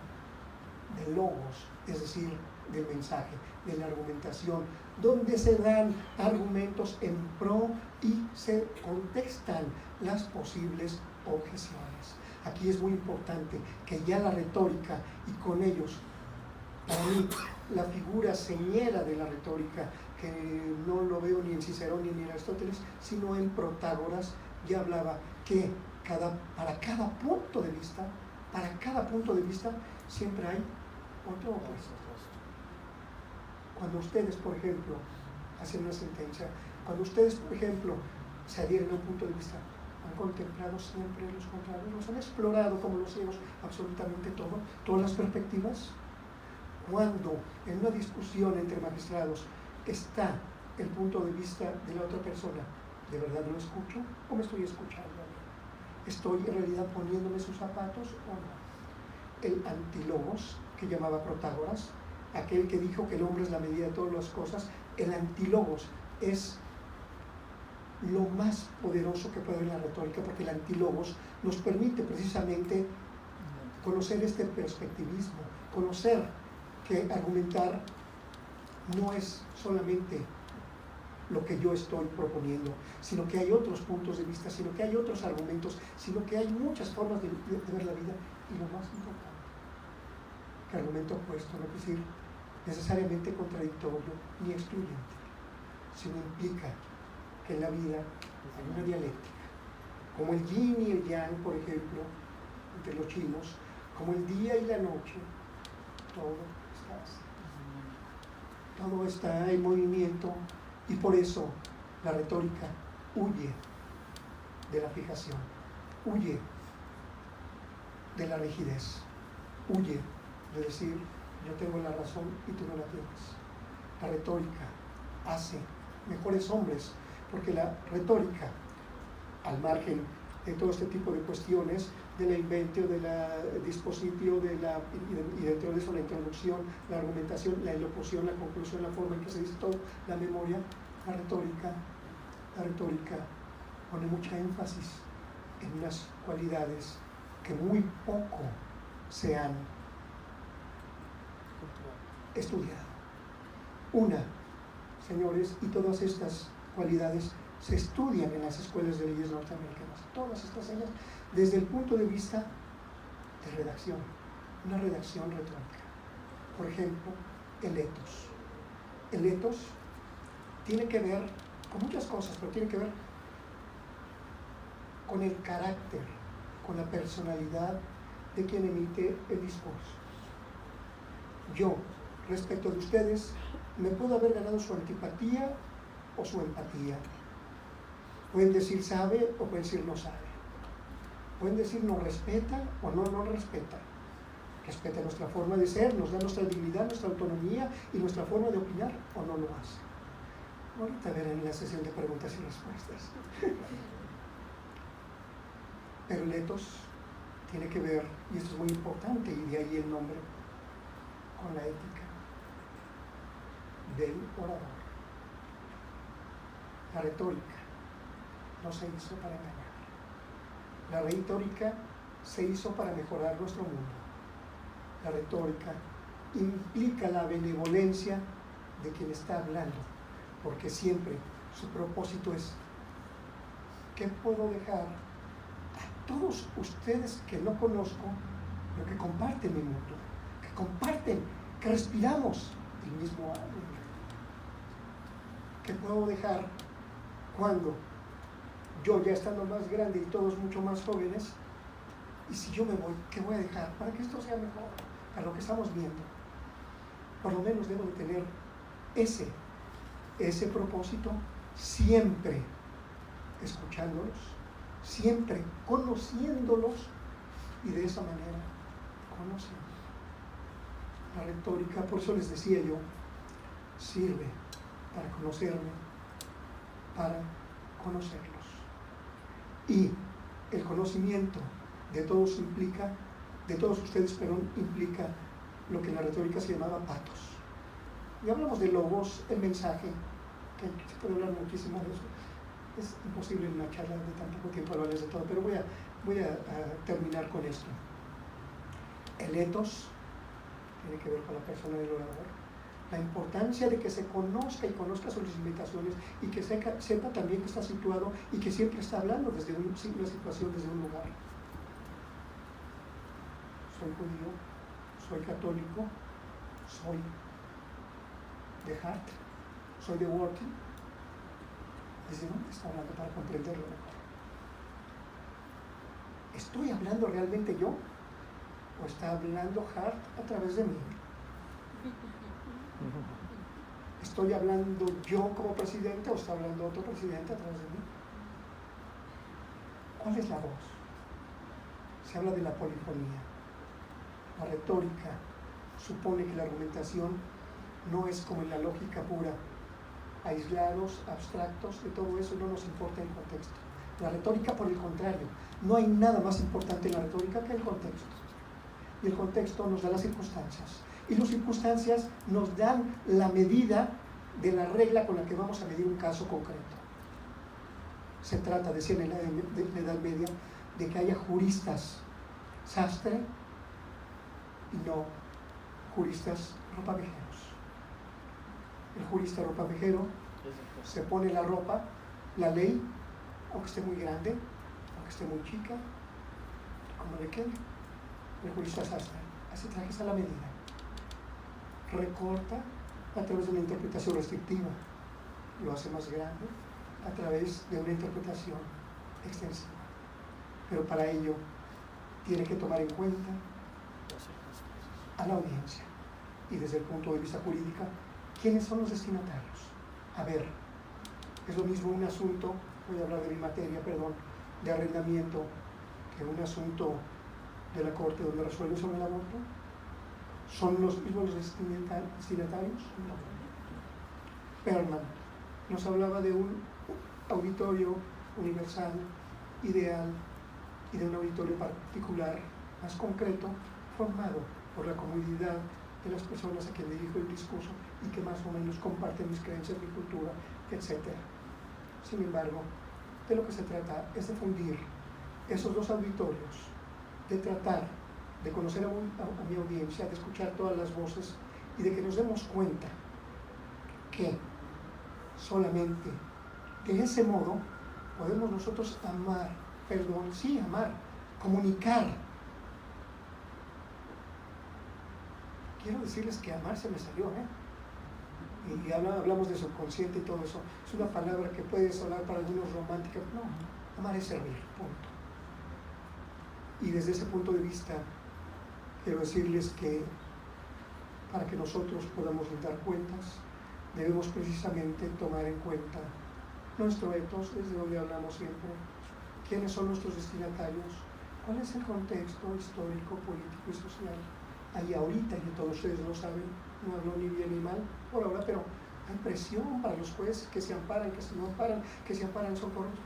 de logos, es decir, del mensaje, de la argumentación, donde se dan argumentos en pro y se contestan las posibles objeciones. Aquí es muy importante que ya la retórica, y con ellos, para mí, la figura señera de la retórica, que no lo veo ni en Cicerón ni en Aristóteles, sino en Protágoras, ya hablaba que para cada punto de vista, siempre hay otro opuesto. Cuando ustedes, por ejemplo, hacen una sentencia, cuando ustedes, por ejemplo, se adhieren a un punto de vista, han contemplado siempre los contrarios, los han explorado como los ciegos, absolutamente todo, todas las perspectivas. Cuando en una discusión entre magistrados está el punto de vista de la otra persona, ¿de verdad lo escucho o me estoy escuchando? ¿Estoy en realidad poniéndome sus zapatos o no? El antilogos, que llamaba Protágoras, aquel que dijo que el hombre es la medida de todas las cosas, el antilogos es lo más poderoso que puede haber en la retórica, porque el antilogos nos permite precisamente conocer este perspectivismo, conocer que argumentar no es solamente lo que yo estoy proponiendo, sino que hay otros puntos de vista, sino que hay otros argumentos, sino que hay muchas formas de ver la vida, y lo más importante, que argumento opuesto no quiere decir necesariamente contradictorio ni excluyente, sino implica que en la vida hay una dialéctica, como el yin y el yang, por ejemplo, entre los chinos, como el día y la noche, todo está en movimiento, y por eso la retórica huye de la fijación, huye de la rigidez, huye de decir yo tengo la razón y tú no la tienes. La retórica hace mejores hombres, porque la retórica, al margen de todo este tipo de cuestiones, de la inventio, de la dispositio, y dentro de eso la introducción, la argumentación, la elocución, la conclusión, la forma en que se dice todo, la memoria, la retórica pone mucha énfasis en unas cualidades que muy poco se han estudiado. Una, señores, y todas estas cualidades se estudian en las escuelas de leyes norteamericanas, todas estas ellas, desde el punto de vista de redacción, una redacción retórica. Por ejemplo, el etos. El etos tiene que ver con muchas cosas, pero tiene que ver con el carácter, con la personalidad de quien emite el discurso. Yo, respecto de ustedes, me puedo haber ganado su antipatía o su empatía. Pueden decir sabe o pueden decir no sabe. Pueden decir nos respeta o no nos respeta. Respeta nuestra forma de ser, nos da nuestra dignidad, nuestra autonomía y nuestra forma de opinar o no lo hace. Ahorita verán en la sesión de preguntas y respuestas. Pero el etos tiene que ver, y esto es muy importante, y de ahí el nombre, con la ética del orador. La retórica no se hizo para engañar. La retórica se hizo para mejorar nuestro mundo. La retórica implica la benevolencia de quien está hablando, porque siempre su propósito es ¿qué puedo dejar a todos ustedes que no conozco, pero que comparten mi mundo, que comparten, que respiramos el mismo aire? ¿Qué puedo dejar cuando yo ya estando más grande y todos mucho más jóvenes? Y si yo me voy, ¿qué voy a dejar? Para que esto sea mejor, para lo que estamos viendo. Por lo menos debo de tener ese propósito, siempre escuchándolos, siempre conociéndolos y de esa manera conociendo. La retórica, por eso les decía yo, sirve para conocerme, para conocerlos. Y el conocimiento de todos implica, de todos ustedes, perdón, implica lo que en la retórica se llamaba patos. Y hablamos de logos, el mensaje, que se puede hablar muchísimo de eso. Es imposible en una charla de tan poco tiempo hablarles de todo, pero voy a terminar con esto. El etos tiene que ver con la persona del orador. La importancia de que se conozca y conozca sus limitaciones y que sepa también que está situado y que siempre está hablando desde una situación, desde un lugar. Soy judío, soy católico, soy de Hart, soy de Working. ¿Desde dónde está hablando para comprenderlo mejor? ¿Estoy hablando realmente yo? ¿O está hablando Hart a través de mí? ¿Estoy hablando yo como presidente o está hablando otro presidente a través de mí? ¿Cuál es la voz? Se habla de la polifonía. La retórica supone que la argumentación no es como en la lógica pura, aislados, abstractos, de todo eso no nos importa el contexto. La retórica, por el contrario, no hay nada más importante en la retórica que el contexto. Y el contexto nos da las circunstancias. Y las circunstancias nos dan la medida de la regla con la que vamos a medir un caso concreto. Se trata, decía en la Edad Media, de que haya juristas sastre y no juristas ropavejeros. El jurista ropavejero se pone la ropa, la ley, aunque esté muy grande, aunque esté muy chica, como le quede. El jurista sastre hace trajes a la medida. Recorta a través de una interpretación restrictiva, lo hace más grande a través de una interpretación extensiva. Pero para ello tiene que tomar en cuenta a la audiencia y desde el punto de vista jurídico, ¿quiénes son los destinatarios? A ver, es lo mismo un asunto, voy a hablar de mi materia, perdón, de arrendamiento, que un asunto de la Corte donde resuelve sobre el aborto? ¿Son los mismos los destinatarios? No. Perlman nos hablaba de un auditorio universal, ideal, y de un auditorio particular, más concreto, formado por la comunidad de las personas a quien dirijo el discurso y que más o menos comparten mis creencias, mi cultura, etc. Sin embargo, de lo que se trata es de fundir esos dos auditorios, de tratar de conocer a mi audiencia, de escuchar todas las voces y de que nos demos cuenta que solamente de ese modo podemos nosotros amar, comunicar. Quiero decirles que amar se me salió, y hablamos de subconsciente y todo eso. Es una palabra que puede sonar para algunos romántica. No, amar es servir, punto. Y desde ese punto de vista, quiero decirles que para que nosotros podamos dar cuentas, debemos precisamente tomar en cuenta nuestro ethos, desde donde hablamos siempre, quiénes son nuestros destinatarios, cuál es el contexto histórico, político y social. Ahí ahorita, y todos ustedes lo saben, no hablo ni bien ni mal por ahora, pero hay presión para los jueces que se amparan, que se no amparan, que se amparan socorros.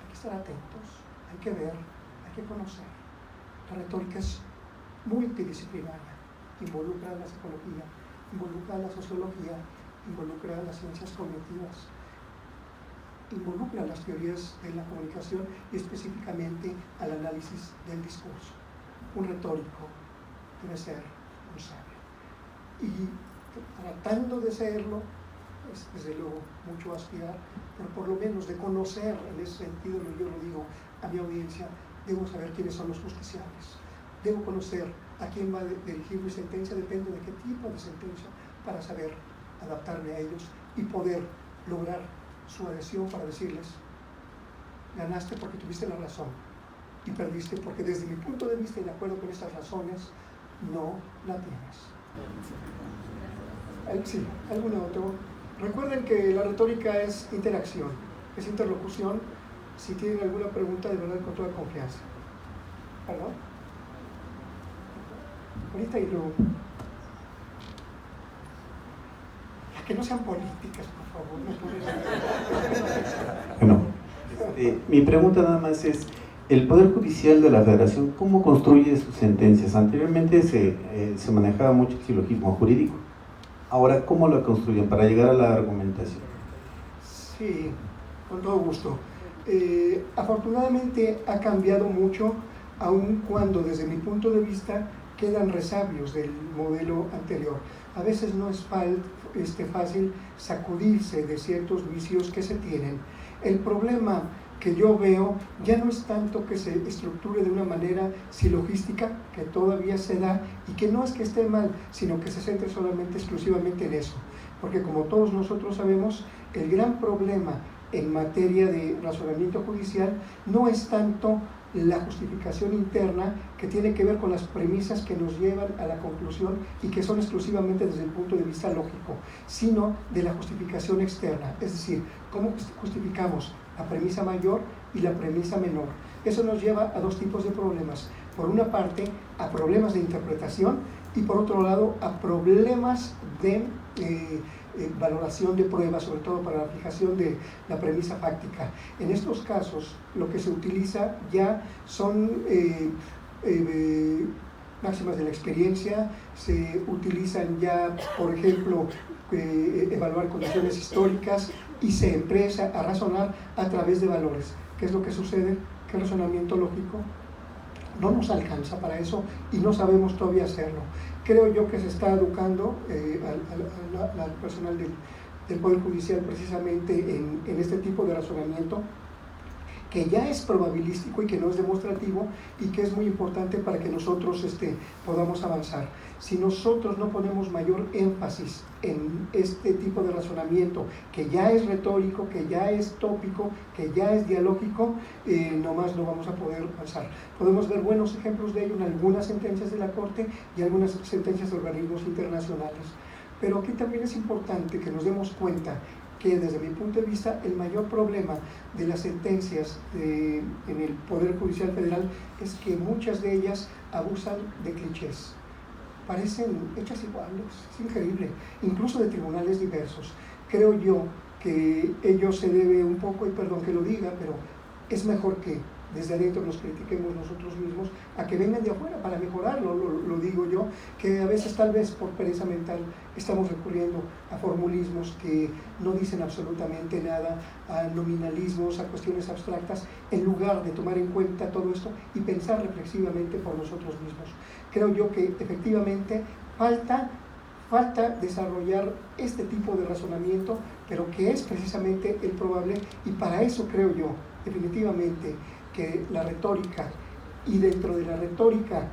Hay que estar atentos, hay que ver, hay que conocer. La retórica es multidisciplinaria, involucra a la psicología, involucra a la sociología, involucra a las ciencias cognitivas, involucra a las teorías de la comunicación y específicamente al análisis del discurso. Un retórico debe ser un sabio. Y tratando de serlo, es desde luego mucho aspirar, pero por lo menos de conocer en ese sentido, yo lo digo a mi audiencia, debo saber quiénes son los justiciables. Debo conocer a quién va a dirigir mi sentencia, depende de qué tipo de sentencia, para saber adaptarme a ellos y poder lograr su adhesión para decirles: ganaste porque tuviste la razón y perdiste porque desde mi punto de vista y de acuerdo con estas razones no la tienes. Sí, ¿algún otro? Recuerden que la retórica es interacción, es interlocución. Si tienen alguna pregunta, de verdad, con toda confianza. ¿Perdón? Ahorita y luego. Que no sean políticas, por favor. Bueno, mi pregunta nada más es: ¿el Poder Judicial de la Federación cómo construye sus sentencias? Anteriormente se manejaba mucho el silogismo jurídico. Ahora, ¿cómo lo construyen para llegar a la argumentación? Sí, con todo gusto. Afortunadamente ha cambiado mucho, aun cuando desde mi punto de vista quedan resabios del modelo anterior. A veces no es fácil sacudirse de ciertos vicios que se tienen. El problema que yo veo ya no es tanto que se estructure de una manera silogística, que todavía se da, y que no es que esté mal, sino que se centre solamente exclusivamente en eso. Porque como todos nosotros sabemos, el gran problema en materia de razonamiento judicial no es tanto la justificación interna, que tiene que ver con las premisas que nos llevan a la conclusión y que son exclusivamente desde el punto de vista lógico, sino de la justificación externa, es decir, cómo justificamos la premisa mayor y la premisa menor. Eso nos lleva a dos tipos de problemas: por una parte a problemas de interpretación y por otro lado a problemas de valoración de pruebas, sobre todo para la fijación de la premisa fáctica. En estos casos lo que se utiliza ya son máximas de la experiencia, se utilizan ya, por ejemplo, evaluar condiciones históricas, y se empieza a razonar a través de valores. ¿Qué es lo que sucede? Que el razonamiento lógico no nos alcanza para eso y no sabemos todavía hacerlo. Creo yo que se está educando al personal del Poder Judicial precisamente en este tipo de razonamiento, que ya es probabilístico y que no es demostrativo, y que es muy importante para que nosotros podamos avanzar. Si nosotros no ponemos mayor énfasis en este tipo de razonamiento, que ya es retórico, que ya es tópico, que ya es dialógico, nomás no vamos a poder avanzar. Podemos ver buenos ejemplos de ello en algunas sentencias de la Corte y algunas sentencias de organismos internacionales. Pero aquí también es importante que nos demos cuenta que desde mi punto de vista el mayor problema de las sentencias en el Poder Judicial Federal es que muchas de ellas abusan de clichés, parecen hechas iguales, es increíble, incluso de tribunales diversos. Creo yo que ello se debe un poco, y perdón que lo diga, pero es mejor que desde adentro nos critiquemos nosotros mismos a que vengan de afuera para mejorarlo. Lo digo yo, que a veces tal vez por pereza mental estamos recurriendo a formulismos que no dicen absolutamente nada, a nominalismos, a cuestiones abstractas, en lugar de tomar en cuenta todo esto y pensar reflexivamente por nosotros mismos. Creo yo que efectivamente falta desarrollar este tipo de razonamiento, pero que es precisamente el probable, y para eso creo yo definitivamente que la retórica, y dentro de la retórica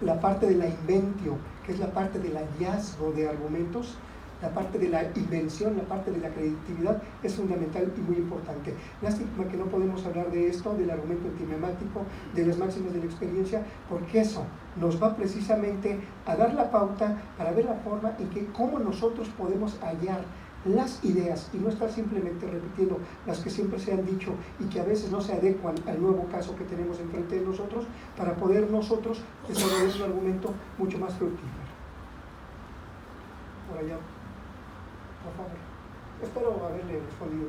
la parte de la inventio, que es la parte del hallazgo de argumentos, la parte de la invención, la parte de la creatividad es fundamental y muy importante. Lástima que no podemos hablar de esto, del argumento antimemático, de las máximas de la experiencia, porque eso nos va precisamente a dar la pauta para ver la forma en que cómo nosotros podemos hallar las ideas y no estar simplemente repitiendo las que siempre se han dicho y que a veces no se adecuan al nuevo caso que tenemos enfrente de nosotros, para poder nosotros desarrollar un argumento mucho más fructífero. Por allá, por favor. Espero haberle respondido.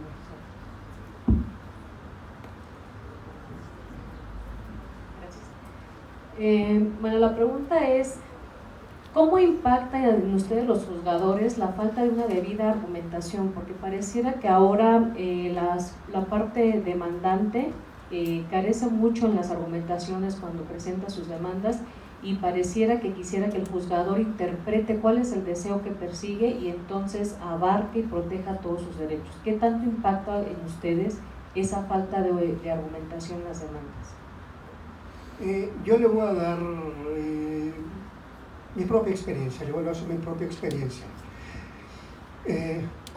Gracias. Bueno, la pregunta es: ¿cómo impacta en ustedes los juzgadores la falta de una debida argumentación? Porque pareciera que ahora la parte demandante carece mucho en las argumentaciones cuando presenta sus demandas, y pareciera que quisiera que el juzgador interprete cuál es el deseo que persigue y entonces abarque y proteja todos sus derechos. ¿Qué tanto impacta en ustedes esa falta de argumentación en las demandas? Yo le voy a dar mi propia experiencia, le voy a asumir mi propia experiencia.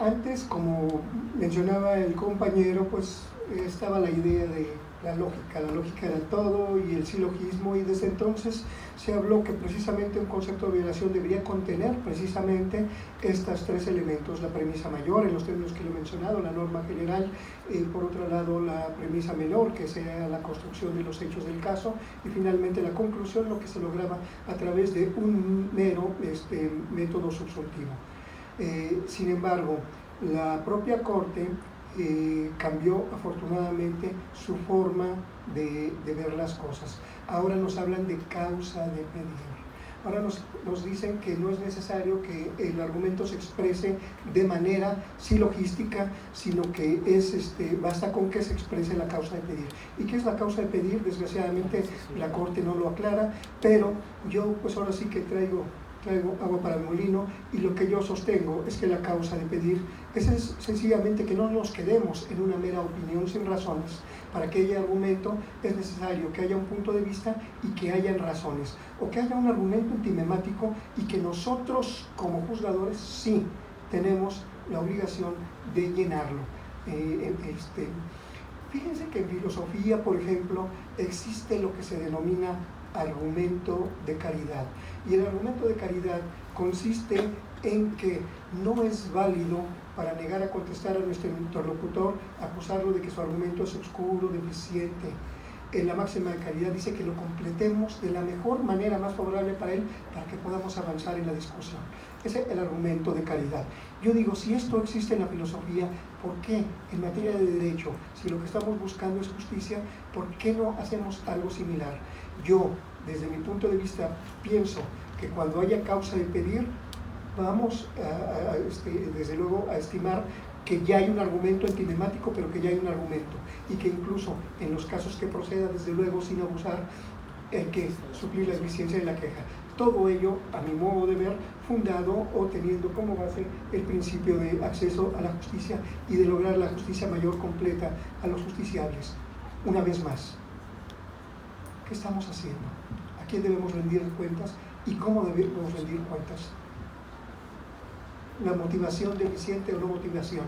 Antes, como mencionaba el compañero, pues estaba la idea de la lógica era todo, y el silogismo, y desde entonces se habló que precisamente un concepto de violación debería contener precisamente estos tres elementos: la premisa mayor, en los términos que lo he mencionado, la norma general, por otro lado la premisa menor, que sea la construcción de los hechos del caso, y finalmente la conclusión, lo que se lograba a través de un mero método subsuntivo. Sin embargo, la propia Corte cambió afortunadamente su forma de ver las cosas. Ahora nos hablan de causa de pedir. Ahora nos dicen que no es necesario que el argumento se exprese de manera silogística, sino que basta con que se exprese la causa de pedir. ¿Y qué es la causa de pedir? Desgraciadamente la Corte no lo aclara, pero yo pues ahora sí que traigo agua para el molino, y lo que yo sostengo es que la causa de pedir es sencillamente que no nos quedemos en una mera opinión sin razones. Para que haya argumento es necesario que haya un punto de vista y que hayan razones, o que haya un argumento antimemático, y que nosotros como juzgadores sí tenemos la obligación de llenarlo. Fíjense que en filosofía, por ejemplo, existe lo que se denomina argumento de caridad, y el argumento de caridad consiste en que no es válido para negar a contestar a nuestro interlocutor, acusarlo de que su argumento es oscuro, deficiente. En la máxima de caridad dice que lo completemos de la mejor manera, más favorable para él, para que podamos avanzar en la discusión. Ese es el argumento de caridad. Yo digo, si esto existe en la filosofía, ¿por qué en materia de derecho, si lo que estamos buscando es justicia, por qué no hacemos algo similar? Yo, desde mi punto de vista, pienso que cuando haya causa de pedir, vamos desde luego a estimar que ya hay un argumento antimemático, pero que ya hay un argumento, y que incluso en los casos que proceda, desde luego sin abusar, hay que suplir la eficiencia de la queja. Todo ello, a mi modo de ver, fundado o teniendo como base el principio de acceso a la justicia y de lograr la justicia mayor completa a los justiciables. Una vez más, ¿qué estamos haciendo? ¿A quién debemos rendir cuentas y cómo debemos rendir cuentas? La motivación deficiente o no motivación.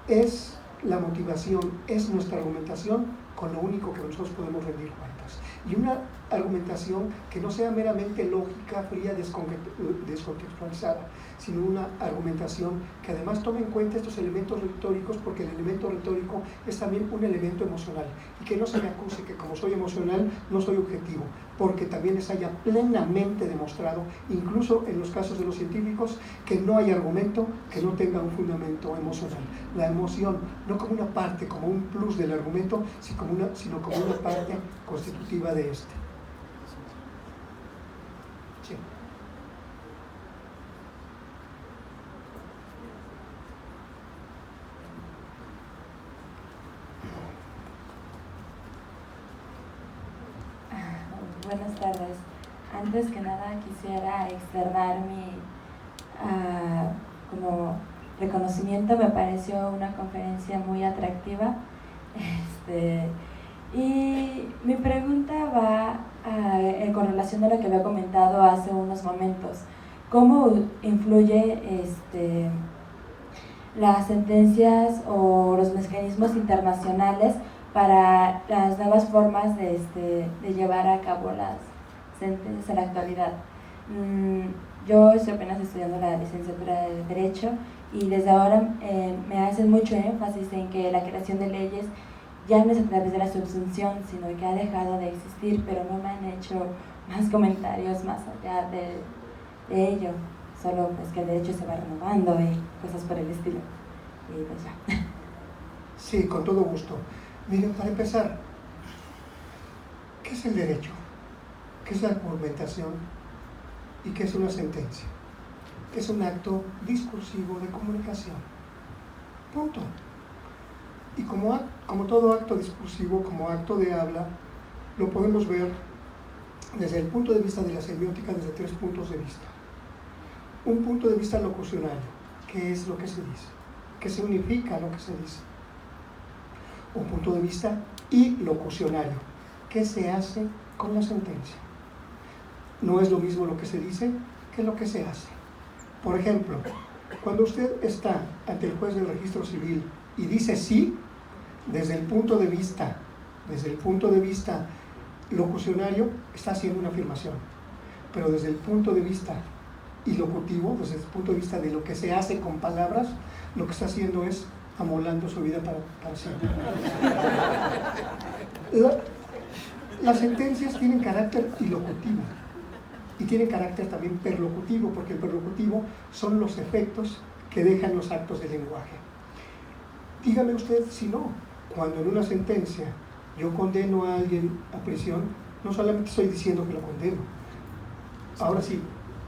Es la motivación, es nuestra argumentación con lo único que nosotros podemos rendir cuentas. Y una argumentación que no sea meramente lógica, fría, descontextualizada, sino una argumentación que además tome en cuenta estos elementos retóricos, porque el elemento retórico es también un elemento emocional, y que no se me acuse que como soy emocional no soy objetivo, porque también les haya plenamente demostrado, incluso en los casos de los científicos, que no hay argumento que no tenga un fundamento emocional. La emoción, no como una parte, como un plus del argumento, sino como una parte constitutiva de este. Sí. Buenas tardes. Antes que nada quisiera externar mi como reconocimiento. Me pareció una conferencia muy atractiva. Y mi pregunta va con relación a lo que había comentado hace unos momentos. ¿Cómo influye las sentencias o los mecanismos internacionales para las nuevas formas de llevar a cabo las sentencias en la actualidad? Yo estoy apenas estudiando la licenciatura de Derecho y desde ahora me hacen mucho énfasis en que la creación de leyes ya no es a través de la subsunción, sino que ha dejado de existir, pero no me han hecho más comentarios más allá de ello, solo pues que el derecho se va renovando y cosas por el estilo. Y pues ya. Sí, con todo gusto. Miren, para empezar, ¿qué es el derecho? ¿Qué es la argumentación? ¿Y qué es una sentencia? Es un acto discursivo de comunicación. Punto. Y como todo acto discursivo, como acto de habla, lo podemos ver desde el punto de vista de la semiótica, desde 3 puntos de vista. Un punto de vista locucionario, ¿qué es lo que se dice? ¿Qué significa lo que se dice? Un punto de vista ilocucionario, ¿qué se hace con la sentencia? No es lo mismo lo que se dice que lo que se hace. Por ejemplo, cuando usted está ante el juez del registro civil y dice sí, desde el punto de vista locucionario, está haciendo una afirmación. Pero desde el punto de vista ilocutivo, desde el punto de vista de lo que se hace con palabras, lo que está haciendo es amolando su vida para siempre. Las sentencias tienen carácter ilocutivo y tienen carácter también perlocutivo, porque el perlocutivo son los efectos que dejan los actos de lenguaje. Dígame usted si no, cuando en una sentencia yo condeno a alguien a prisión, no solamente estoy diciendo que lo condeno, ahora sí,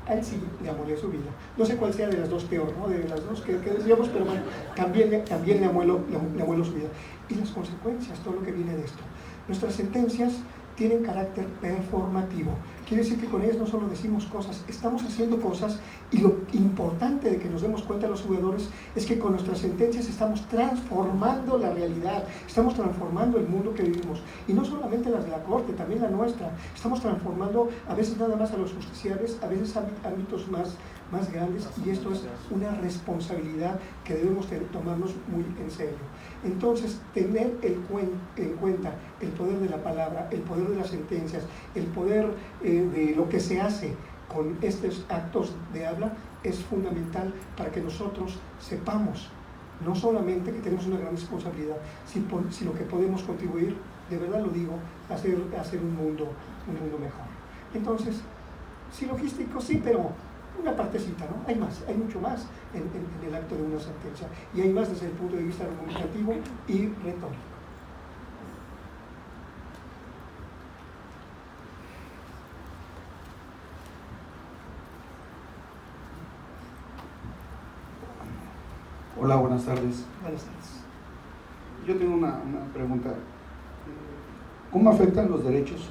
a él sí le amolé su vida. No sé cuál sea de las dos peor, ¿no? De las dos que decíamos, pero bueno, también le amuelo su vida. Y las consecuencias, todo lo que viene de esto. Nuestras sentencias tienen carácter performativo. Quiere decir que con ellas no solo decimos cosas, estamos haciendo cosas, y lo importante de que nos demos cuenta los jugadores es que con nuestras sentencias estamos transformando la realidad, estamos transformando el mundo que vivimos, y no solamente las de la corte, también la nuestra. Estamos transformando a veces nada más a los justiciables, a veces ámbitos más grandes, y esto es una responsabilidad que debemos tomarnos muy en serio. Entonces, tener en cuenta el poder de la palabra, el poder de las sentencias, el poder de lo que se hace con estos actos de habla es fundamental para que nosotros sepamos no solamente que tenemos una gran responsabilidad, sino que podemos contribuir, de verdad lo digo, a hacer un mundo mejor. Entonces, sí, logístico, sí, pero una partecita, ¿no? Hay más, hay mucho más en el acto de una sentencia, y hay más desde el punto de vista argumentativo y retórico. Hola, buenas tardes. Buenas tardes. Yo tengo una pregunta. ¿Cómo afectan los derechos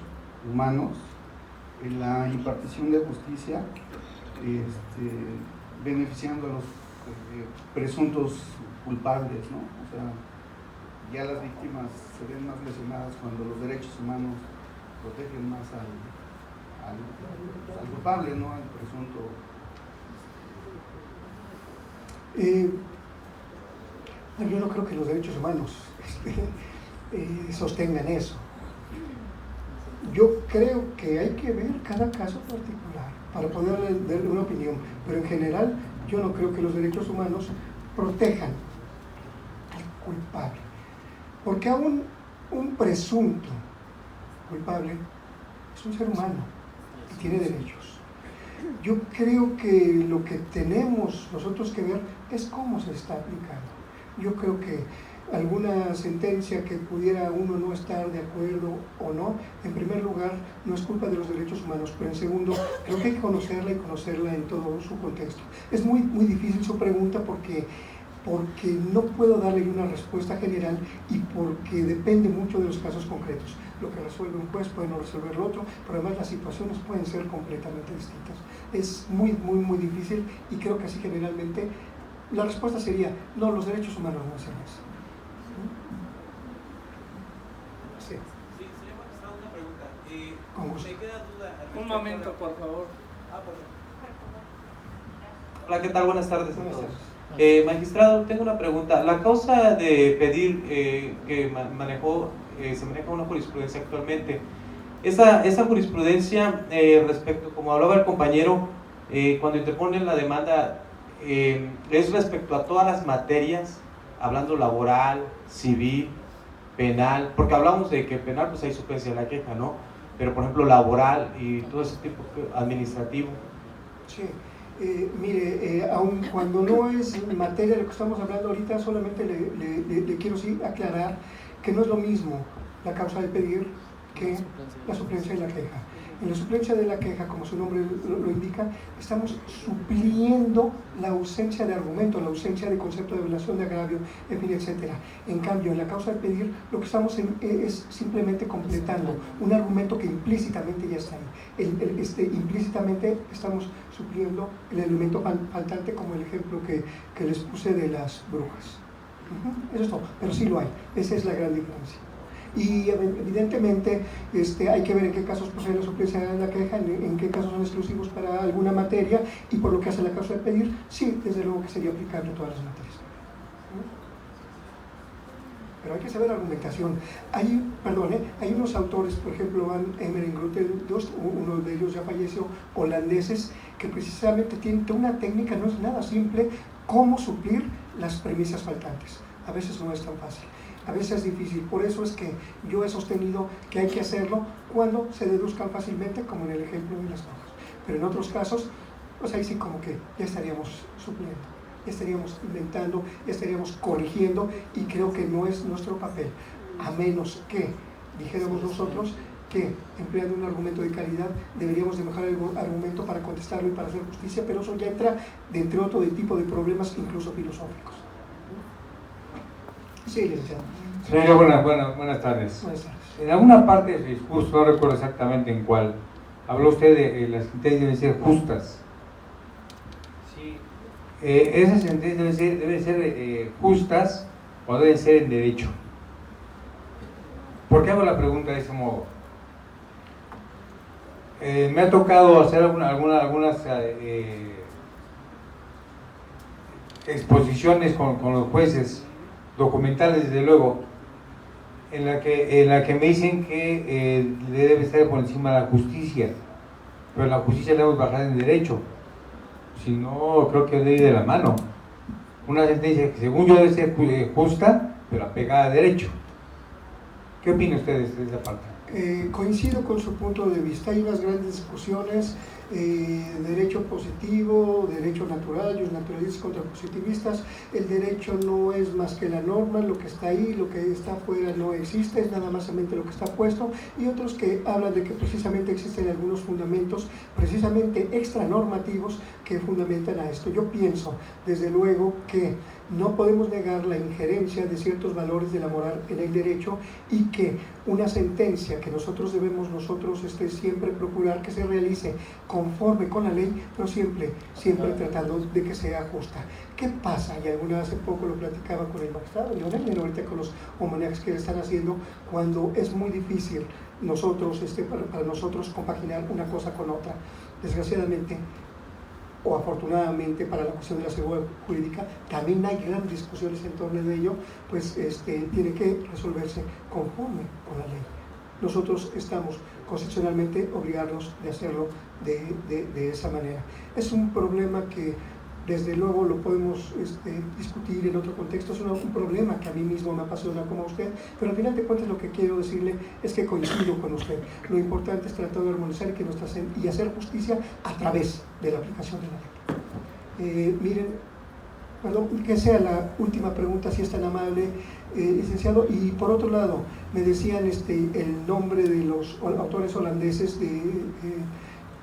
humanos en la impartición de justicia, beneficiando a los presuntos culpables, ¿no? O sea, ya las víctimas se ven más lesionadas cuando los derechos humanos protegen más al culpable, ¿no? Al presunto. Yo no creo que los derechos humanos sostengan eso. Yo creo que hay que ver cada caso particular para poder darle una opinión, pero en general yo no creo que los derechos humanos protejan al culpable, porque aún un presunto culpable es un ser humano y tiene derechos. Yo creo que lo que tenemos nosotros que ver es cómo se está aplicando. Yo creo que alguna sentencia que pudiera uno no estar de acuerdo o no, en primer lugar, no es culpa de los derechos humanos, pero en segundo, creo que hay que conocerla y conocerla en todo su contexto. Es muy difícil su pregunta porque no puedo darle una respuesta general y porque depende mucho de los casos concretos. Lo que resuelve un juez puede no resolver el otro, pero además las situaciones pueden ser completamente distintas. Es muy difícil y creo que así generalmente la respuesta sería, no, los derechos humanos no hacen eso. Sí. Sí, se le va a pasar una pregunta. Me queda duda. Un momento, por favor. Hola, ¿qué tal? Buenas tardes a Buenas todos. tardes. Magistrado, tengo una pregunta. La causa de pedir que se maneja una jurisprudencia actualmente, esa jurisprudencia respecto, como hablaba el compañero, cuando interponen la demanda, es respecto a todas las materias, hablando laboral, civil, penal, porque hablamos de que penal pues hay suplencia de la queja, ¿no? Pero por ejemplo laboral y todo ese tipo administrativo. Sí. Mire, aun cuando no es materia de lo que estamos hablando ahorita, solamente le quiero sí aclarar que no es lo mismo la causa de pedir que la suplencia de la queja. En la suplencia de la queja, como su nombre lo indica, estamos supliendo la ausencia de argumento, la ausencia de concepto de violación, de agravio, en fin, etc. En cambio, en la causa de pedir, lo que estamos es simplemente completando un argumento que implícitamente ya está ahí. Implícitamente estamos supliendo el elemento faltante, como el ejemplo que les puse de las brujas. Eso es todo, pero sí lo hay. Esa es la gran diferencia. Y evidentemente hay que ver en qué casos procede la suplencia de la queja, en qué casos son exclusivos para alguna materia, y por lo que hace la causa de pedir, sí, desde luego que sería aplicable a todas las materias. Pero hay que saber argumentación. Hay unos autores, por ejemplo, Van Emmerengrote, uno de ellos ya falleció, holandeses, que precisamente tienen una técnica, no es nada simple, cómo suplir las premisas faltantes. A veces no es tan fácil. A veces es difícil, por eso es que yo he sostenido que hay que hacerlo cuando se deduzcan fácilmente, como en el ejemplo de las hojas. Pero en otros casos, pues ahí sí como que ya estaríamos supliendo, ya estaríamos inventando, ya estaríamos corrigiendo, y creo que no es nuestro papel, a menos que dijéramos nosotros que empleando un argumento de calidad deberíamos de mejorar el argumento para contestarlo y para hacer justicia, pero eso ya entra dentro de otro tipo de problemas, incluso filosóficos. Sí, licenciado. Señoría, buenas tardes. Buenas tardes. En alguna parte del discurso, no recuerdo exactamente en cuál, habló usted de las sentencias deben ser justas. Sí. Esas sentencias deben ser justas o deben ser en derecho. ¿Por qué hago la pregunta de ese modo? Me ha tocado hacer algunas exposiciones con los jueces, documentales desde luego, en la que me dicen que debe estar por encima de la justicia, pero la justicia la debemos bajar en derecho, si no creo que debe ir de la mano. Una sentencia que según yo debe ser justa, pero apegada a derecho. ¿Qué opina usted de esa parte? Coincido con su punto de vista. Hay unas grandes discusiones, derecho positivo, derecho natural, los naturalistas contra positivistas. El derecho no es más que la norma, lo que está ahí, lo que está afuera no existe, es nada más lo que está puesto, y otros que hablan de que precisamente existen algunos fundamentos, precisamente extranormativos, que fundamentan a esto. Yo pienso, desde luego, que no podemos negar la injerencia de ciertos valores de la moral en el derecho, y que una sentencia que nosotros debemos siempre procurar que se realice conforme con la ley, pero siempre tratando de que sea justa. ¿Qué pasa? Y alguna vez hace poco lo platicaba con el magistrado Leonel, ahorita con los homenajes que le están haciendo, cuando es muy difícil para nosotros compaginar una cosa con otra. Desgraciadamente, o afortunadamente para la cuestión de la seguridad jurídica, también hay grandes discusiones en torno de ello, pues tiene que resolverse conforme con la ley. Nosotros estamos constitucionalmente obligarlos de hacerlo de esa manera. Es un problema que desde luego lo podemos discutir en otro contexto, es un problema que a mí mismo me apasiona como a usted, pero al final de cuentas lo que quiero decirle es que coincido con usted. Lo importante es tratar de armonizar y hacer justicia a través de la aplicación de la ley. Miren, perdón, que sea la última pregunta, si es tan amable, licenciado. Y por otro lado, me decían el nombre de los autores holandeses,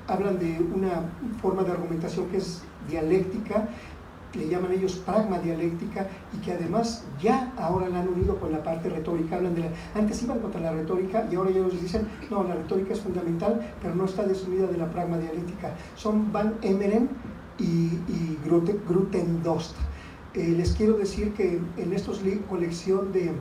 hablan de una forma de argumentación que es dialéctica, le llaman ellos pragma dialéctica, y que además ya ahora la han unido con la parte retórica. Hablan antes iban contra la retórica y ahora ellos dicen, no, la retórica es fundamental, pero no está desunida de la pragma dialéctica. Son Van Emeren y Grutendost. Les quiero decir que en estos colección de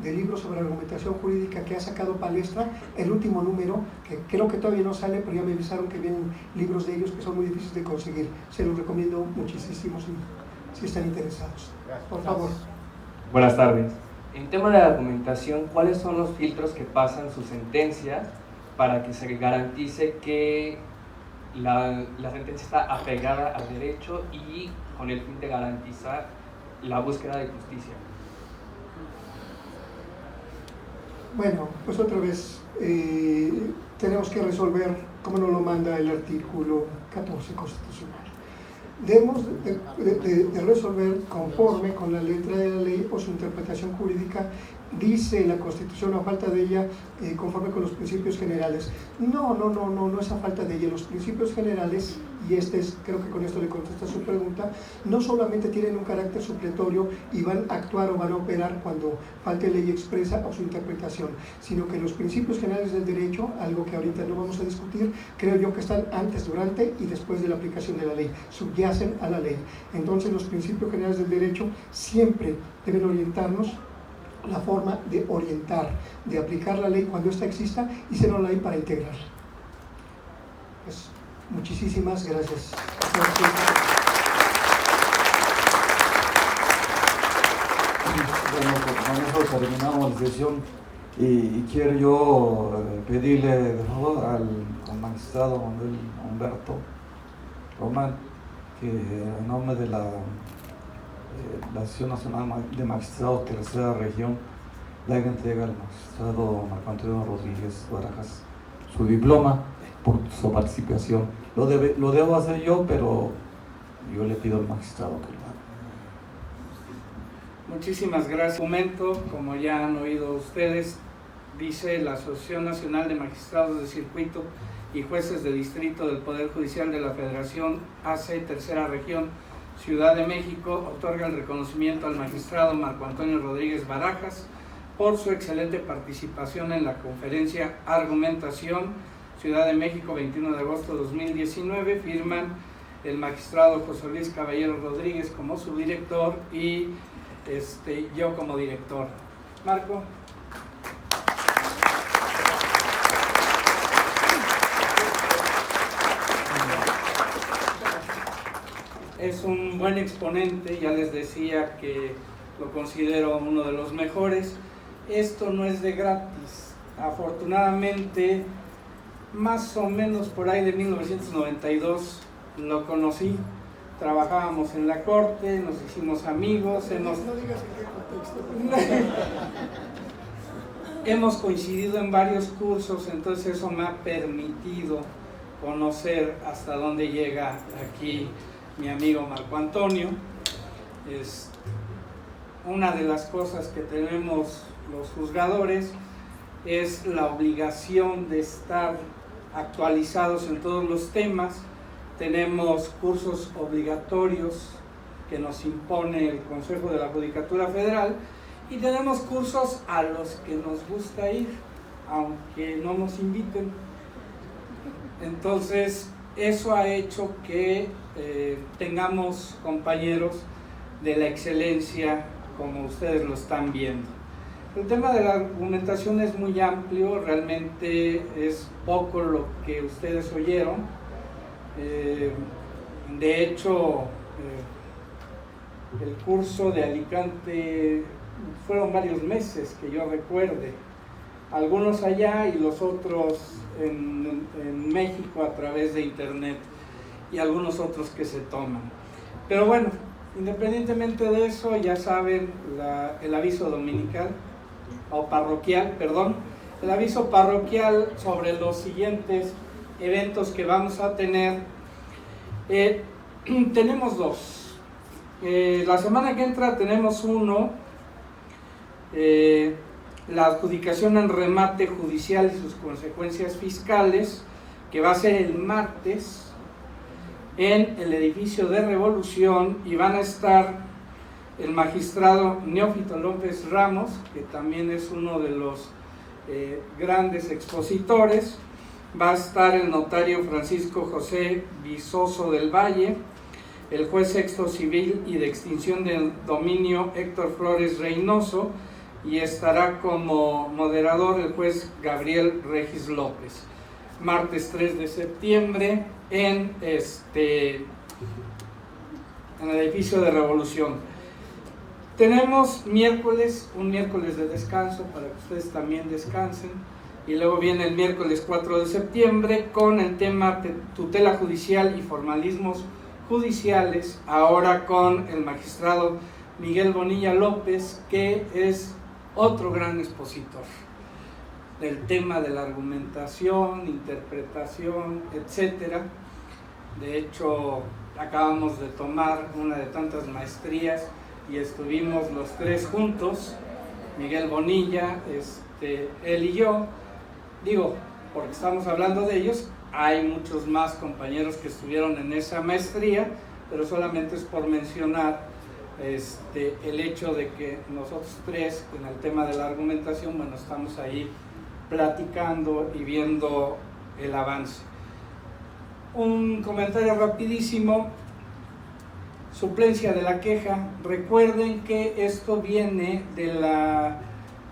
libros sobre argumentación jurídica que ha sacado Palestra, el último número, que creo que todavía no sale, pero ya me avisaron que vienen libros de ellos que son muy difíciles de conseguir. Se los recomiendo muchísimo si están interesados. Por favor. Buenas tardes. En tema de argumentación, ¿cuáles son los filtros que pasan sus sentencias para que se garantice que la sentencia está apegada al derecho y con el fin de garantizar la búsqueda de justicia? Bueno, pues otra vez tenemos que resolver cómo nos lo manda el artículo 14 constitucional. Debemos de resolver conforme con la letra de la ley o su interpretación jurídica, dice la Constitución, a falta de ella, conforme con los principios generales. No es a falta de ella. Los principios generales, y creo que con esto le contesta su pregunta, no solamente tienen un carácter supletorio y van a actuar o van a operar cuando falte ley expresa o su interpretación, sino que los principios generales del derecho, algo que ahorita no vamos a discutir, creo yo que están antes, durante y después de la aplicación de la ley, subyacen a la ley. Entonces los principios generales del derecho siempre deben orientarnos la forma de orientar, de aplicar la ley cuando ésta exista y ser una ley para integrar. Pues, muchísimas gracias. Bueno, con eso terminamos la sesión y quiero yo pedirle de favor al magistrado Manuel Humberto Román que en nombre de la Asociación Nacional de Magistrados Tercera Región le haga entrega al magistrado Marco Antonio Rodríguez Barajas su diploma por su participación. Lo debo hacer yo, pero yo le pido al magistrado que lo haga. Muchísimas gracias. El documento, como ya han oído ustedes, dice: la Asociación Nacional de Magistrados de Circuito y Jueces de Distrito del Poder Judicial de la Federación, AC Tercera Región, Ciudad de México, otorga el reconocimiento al magistrado Marco Antonio Rodríguez Barajas por su excelente participación en la conferencia Argumentación, Ciudad de México, 21 de agosto de 2019. Firman el magistrado José Luis Caballero Rodríguez como subdirector y yo como director. Marco. Es un buen exponente, ya les decía que lo considero uno de los mejores. Esto no es de gratis. Afortunadamente, más o menos por ahí de 1992 lo conocí. Trabajábamos en la corte, nos hicimos amigos, No digas en qué contexto. Hemos coincidido en varios cursos, entonces eso me ha permitido conocer hasta dónde llega aquí mi amigo Marco Antonio. Una de las cosas que tenemos los juzgadores es la obligación de estar actualizados en todos los temas. Tenemos cursos obligatorios que nos impone el Consejo de la Judicatura Federal y tenemos cursos a los que nos gusta ir, aunque no nos inviten. Entonces, eso ha hecho que tengamos compañeros de la excelencia como ustedes lo están viendo. El tema de la argumentación es muy amplio, realmente es poco lo que ustedes oyeron. De hecho, el curso de Alicante fueron varios meses que yo recuerde. algunos allá y los otros en México a través de internet, y algunos otros que se toman. Pero bueno, independientemente de eso, ya saben el aviso dominical, o parroquial, perdón, el aviso parroquial sobre los siguientes eventos que vamos a tener. Tenemos dos. La semana que entra tenemos uno, la adjudicación en remate judicial y sus consecuencias fiscales, que va a ser el martes en el edificio de Revolución, y van a estar el magistrado Neófito López Ramos, que también es uno de los grandes expositores, va a estar el notario Francisco José Vizoso del Valle, el juez sexto civil y de extinción del dominio Héctor Flores Reynoso, y estará como moderador el juez Gabriel Regis López. Martes 3 de septiembre en el edificio de Revolución. Tenemos un miércoles de descanso para que ustedes también descansen, y luego viene el miércoles 4 de septiembre con el tema tutela judicial y formalismos judiciales, ahora con el magistrado Miguel Bonilla López, que es otro gran expositor del tema de la argumentación, interpretación, etcétera. De hecho, acabamos de tomar una de tantas maestrías y estuvimos los tres juntos, Miguel Bonilla, él y yo. Digo, porque estamos hablando de ellos, hay muchos más compañeros que estuvieron en esa maestría, pero solamente es por mencionar el hecho de que nosotros tres, en el tema de la argumentación, bueno, estamos ahí platicando y viendo el avance. Un comentario rapidísimo: suplencia de la queja. Recuerden que esto viene de la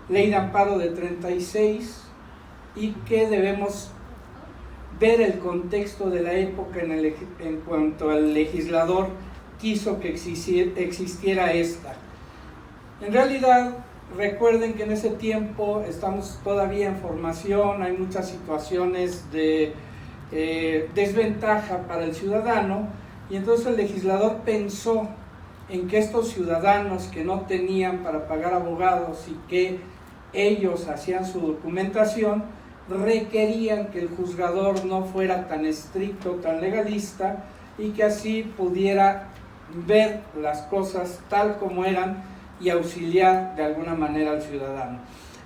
ley de amparo de 36 y que debemos ver el contexto de la época en cuanto al legislador quiso que existiera esta. En realidad, recuerden que en ese tiempo estamos todavía en formación, hay muchas situaciones de desventaja para el ciudadano, y entonces el legislador pensó en que estos ciudadanos que no tenían para pagar abogados y que ellos hacían su documentación, requerían que el juzgador no fuera tan estricto, tan legalista, y que así pudiera ver las cosas tal como eran y auxiliar de alguna manera al ciudadano.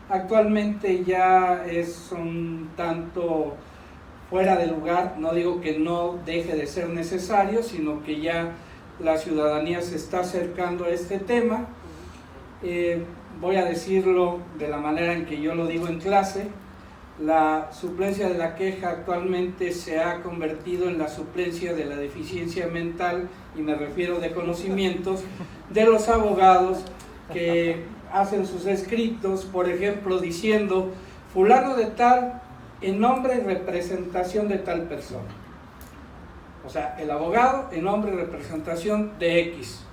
Actualmente ya es un tanto fuera de lugar, no digo que no deje de ser necesario, sino que ya la ciudadanía se está acercando a este tema. Voy a decirlo de la manera en que yo lo digo en clase: la suplencia de la queja actualmente se ha convertido en la suplencia de la deficiencia mental, y me refiero de conocimientos, de los abogados que hacen sus escritos, por ejemplo, diciendo fulano de tal en nombre y representación de tal persona. O sea, el abogado en nombre y representación de X.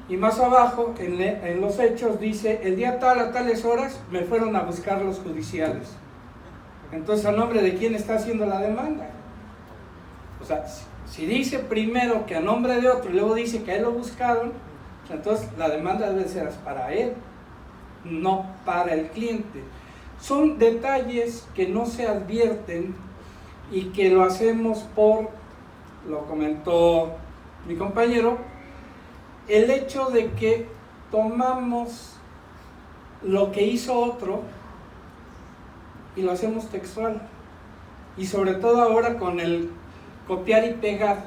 Y más abajo, en los hechos, dice: el día tal a tales horas me fueron a buscar los judiciales. Entonces, ¿a nombre de quién está haciendo la demanda? O sea, si dice primero que a nombre de otro y luego dice que a él lo buscaron, entonces la demanda debe ser para él, no para el cliente. Son detalles que no se advierten y que lo hacemos lo comentó mi compañero, el hecho de que tomamos lo que hizo otro y lo hacemos textual, y sobre todo ahora con el copiar y pegar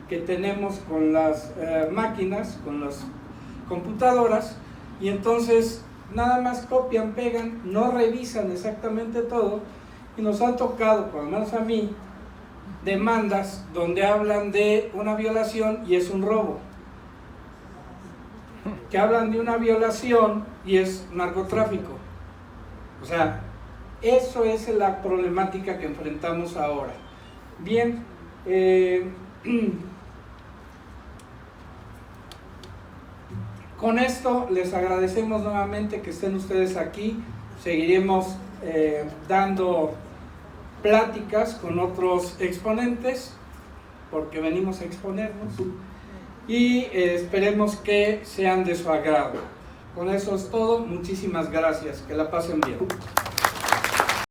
que tenemos con las máquinas, con las computadoras, y entonces nada más copian, pegan, no revisan exactamente todo, y nos han tocado, por lo menos a mí, demandas donde hablan de una violación y es un robo, que hablan de una violación y es narcotráfico. O sea, eso es la problemática que enfrentamos ahora. Bien, con esto les agradecemos nuevamente que estén ustedes aquí. seguiremos dando pláticas con otros exponentes, porque venimos a exponernos, y esperemos que sean de su agrado. Con eso es todo, muchísimas gracias, que la pasen bien.